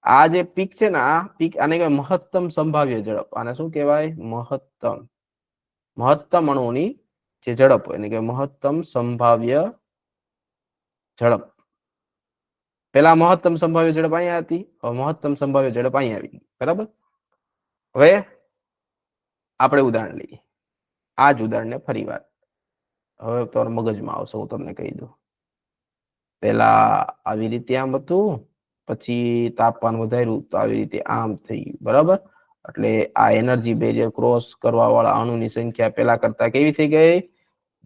આ જે પીક છે ને, આ પીક આને કહેવાય મહત્તમ સંભાવ્ય ઝડપ. આને શું કહેવાય? મહત્તમ અણુની જે ઝડપ હોય એને કહેવાય મહત્તમ સંભાવ્ય ઝડપ. પેલા મહત્તમ સંભાવ્ય ઝડપ અહીંયા હતી, હવે મહત્તમ સંભાવ્ય ઝડપ અહીંયા આવી ગઈ, બરાબર? હવે આપણે ઉદાહરણ લઈએ. આ જ ઉદાહરણને ફરી વાર હવે તમારા મગજમાં આવશે, હું તમને કહી દઉં. પેલા આવી રીતે આમ હતું, પછી તાપમાન વધાર્યું તો આવી રીતે આમ થઈ ગયું, બરાબર? એટલે આ એનર્જી બેરિયર ક્રોસ કરવા વાળા અણુની સંખ્યા પેલા કરતા કેવી થઈ ગઈ?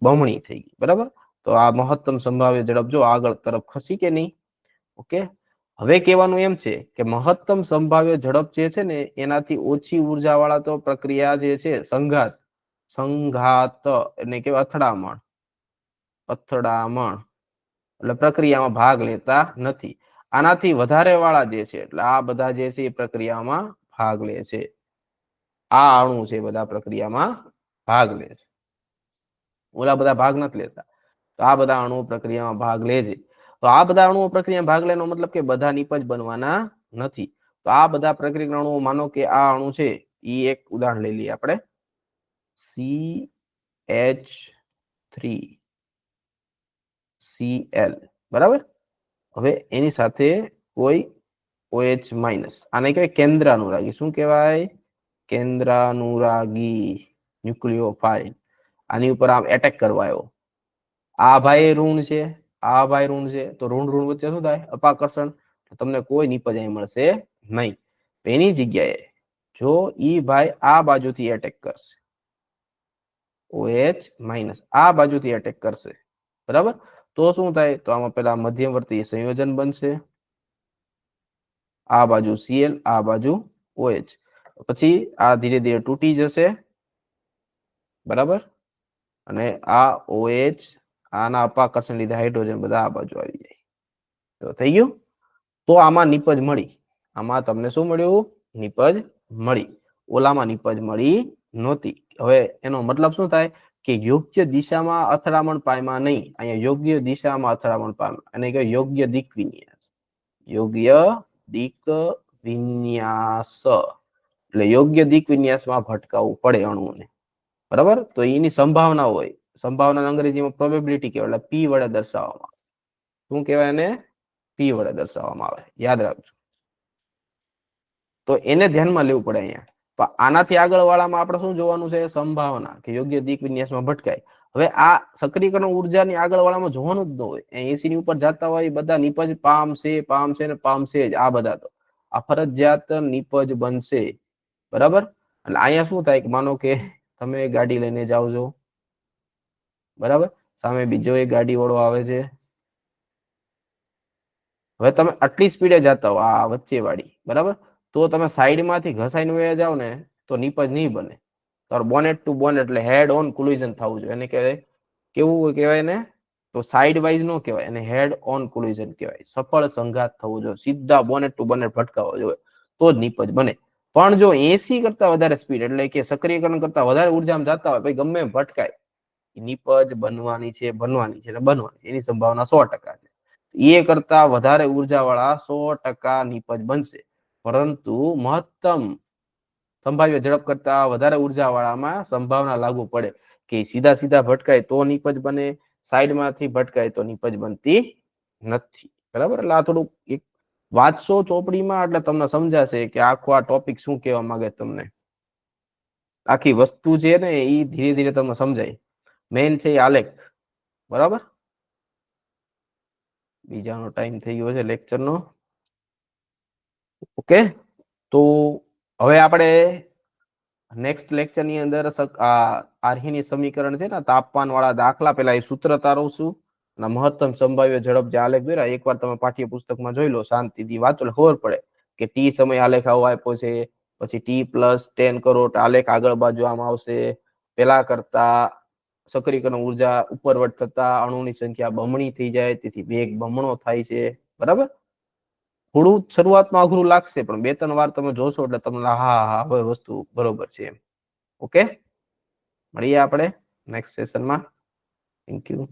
બમણી થઈ ગઈ, બરાબર? તો આ મહત્તમ સંભાવ્ય ઝડપ જો આગળ તરફ ખસી કે નહીં? ઓકે. હવે કહેવાનું એમ છે કે મહત્તમ સંભાવ્ય ઝડપ જે છે ને એનાથી ઓછી ઉર્જા વાળા તો પ્રક્રિયા જે છે સંઘાત એટલે કે અથડામણ એટલે પ્રક્રિયામાં ભાગ લેતા નથી. આનાથી વધારે વાળા જે છે એટલે આ બધા જે છે એ પ્રક્રિયામાં ભાગ લે છે. આ અણુ છે બધા પ્રક્રિયામાં ભાગ લે છે, ઓલા બધા ભાગ નથી લેતા. તો આ બધા અણુ પ્રક્રિયામાં ભાગ લે છે. તો આ બધા અણુઓ પ્રક્રિયામાં ભાગ લેવાનો મતલબ કે બધા નિપજ બનવાના નથી. તો આ બધા પ્રક્રિયા અણુઓ, માનો કે આ અણુ છે, એ એક ઉદાહરણ લઈ લઈએ આપણે, CH3Cl, બરાબર? હવે એની સાથે કોઈ OH-, આને કહેવાય કેન્દ્રાનુરાગી. શું કહેવાય? કેન્દ્રાનુરાગી ન્યુક્લિયોફાઇલ. આની ઉપર આમ એટેક કરવા આવ્યો. આ ભાઈ ઋણ છે, આ ભાઈ ઋણ છે, તો ઋણ ઋણ વચ્ચે શું થાય? અપાકર્ષણ. તમને કોઈ નિપજ અહીં મળશે નહીં. એની જગ્યાએ જો ઈ ભાઈ આ બાજુથી એટેક કરશે, OH માઇનસ આ બાજુથી એટેક કરશે, બરાબર, તો શું થાય? તો આમાં પેલા મધ્યવર્તી સંયોજન બનશે, આ બાજુ Cl, આ બાજુ OH, પછી આ ધીરે ધીરે તૂટી જશે, બરાબર, અને આ OH આના અપાકર્ષણ લીધે હાઇડ્રોજન બધા આ બાજુ આવી જાય. તો થઈ ગયું. તો આમાં નિપજ મળી, આમાં તમને શું મળ્યું? નિપજ મળી. ઓલામાં નિપજ મળી નહોતી. હવે એનો મતલબ શું થાય? કે યોગ્ય દિશામાં અથડામણ પામ્યા નહીં, અહીંયા યોગ્ય દિશામાં અથડામણ પામ્યા, અને કે યોગ્ય દિક વિન્યાસ, યોગ્ય દિક વિન્યાસ, એટલે યોગ્ય દિક વિન્યાસમાં ભટકાવવું પડે અણુને, બરાબર. તો એની સંભાવના હોય, સંભાવના અંગ્રેજીમાં પ્રોબેબિલિટી કહેવાય, એટલે P વડે દર્શાવવામાં. શું કહેવાય એને? P વડે દર્શાવવામાં આવે, યાદ રાખજો. તો એને ધ્યાનમાં લેવું પડે અહીંયા. તો આનાથી આગળ વાળામાં આપણે શું જોવાનું છે? સંભાવના, કે યોગ્ય દિક વિન્યાસમાં ભટકાય. હવે આ સક્રિયકરણ ઉર્જાની આગળ વાળામાં જોવાનું જ ન હોય. 80 ની ઉપર જતા હોય બધા નિપજ પામશે ને પામશે જ, આ બધા તો આ ફરજિયાત નિપજ બનશે, બરાબર. એટલે અહીંયા શું થાય કે માનો કે તમે ગાડી લઈને જાઓ છો, બરાબર, સામે બીજો એક ગાડી વાળો આવે છે, હવે તમે આટલી સ્પીડે જતા હો આ વચ્ચે વાળી, બરાબર, તો તમે સાઈડમાંથી ઘસાઈને વયા જાવ ને તો નિપજ નહીં બને. તમારે બોનેટ ટુ બોનેટ એટલે હેડ ઓન કોલિઝન થવું જોઈએ. એને કહેવાય, કેવું કહેવાય ને? તો સાઈડ વાઇઝ નો કહેવાય, એને હેડ ઓન કોલિઝન કહેવાય. સફળ સંઘાત થવું જોઈએ, સીધા બોનેટ ટુ બોનેટ ભટકાવવો જોઈએ, તો જ નિપજ બને. પણ જો 80 કરતા વધારે સ્પીડ, એટલે કે સક્રિયકરણ કરતા વધારે ઉર્જામાં જતા હોય, ભાઈ ગમે ભટકાય, નિપજ બનવાની છે, એની સંભાવના 100% છે. એ કરતા વધારે ઉર્જા વાળા 100% નિપજ બનશે, પરંતુ મહત્તમ સંભાવ્ય ઝડપ કરતા વધારે ઉર્જા વાળામાં સંભાવના લાગુ પડે કે સીધા સીધા ભટકાય તો નિપજ બને, સાઈડમાંથી ભટકાય તો નિપજ બનતી નથી, બરાબર. એટલે આ થોડુંક એક વાંચશો ચોપડીમાં એટલે તમને સમજાશે કે આખો આ ટોપિક શું કહેવા માંગે તમને. આખી વસ્તુ છે ને એ ધીરે ધીરે તમને સમજાય. મેઇન છે એ આલેખ, બરાબર. બીજાનો ટાઈમ થઈ ગયો છે લેક્ચરનો. ઓકે, તો હવે આપણે નેક્સ્ટ લેક્ચર ની અંદર આર્હીની સમીકરણ છે ને, તાપમાન વાળા દાખલા, પેલા એ સૂત્ર તારવશું, અને મહત્તમ સંભાવ્ય ઝડપ જે આલેખ દોર્યા એકવાર તમે પાઠ્યપુસ્તકમાં જોઈ લો, શાંતિથી વાંચો, ખબર પડે કે ટી સમય આલેખ આવો આપ્યો છે, પછી T+10 કરોડ આલેખ આગળ બાજુ આમ આવશે, પેલા કરતા સક્રિયકરણ ઉર્જા ઉપરવટ થતા અણુની સંખ્યા બમણી થઈ જાય, તેથી વેગ બમણો થાય છે, બરાબર. થોડું શરૂઆતમાં અઘરું લાગશે, પણ 2-3 વાર તમે જોશો એટલે તમને હા હવે વસ્તુ બરોબર છે એમ. ઓકે, મળીએ આપણે નેક્સ્ટ સેશનમાં. Thank you.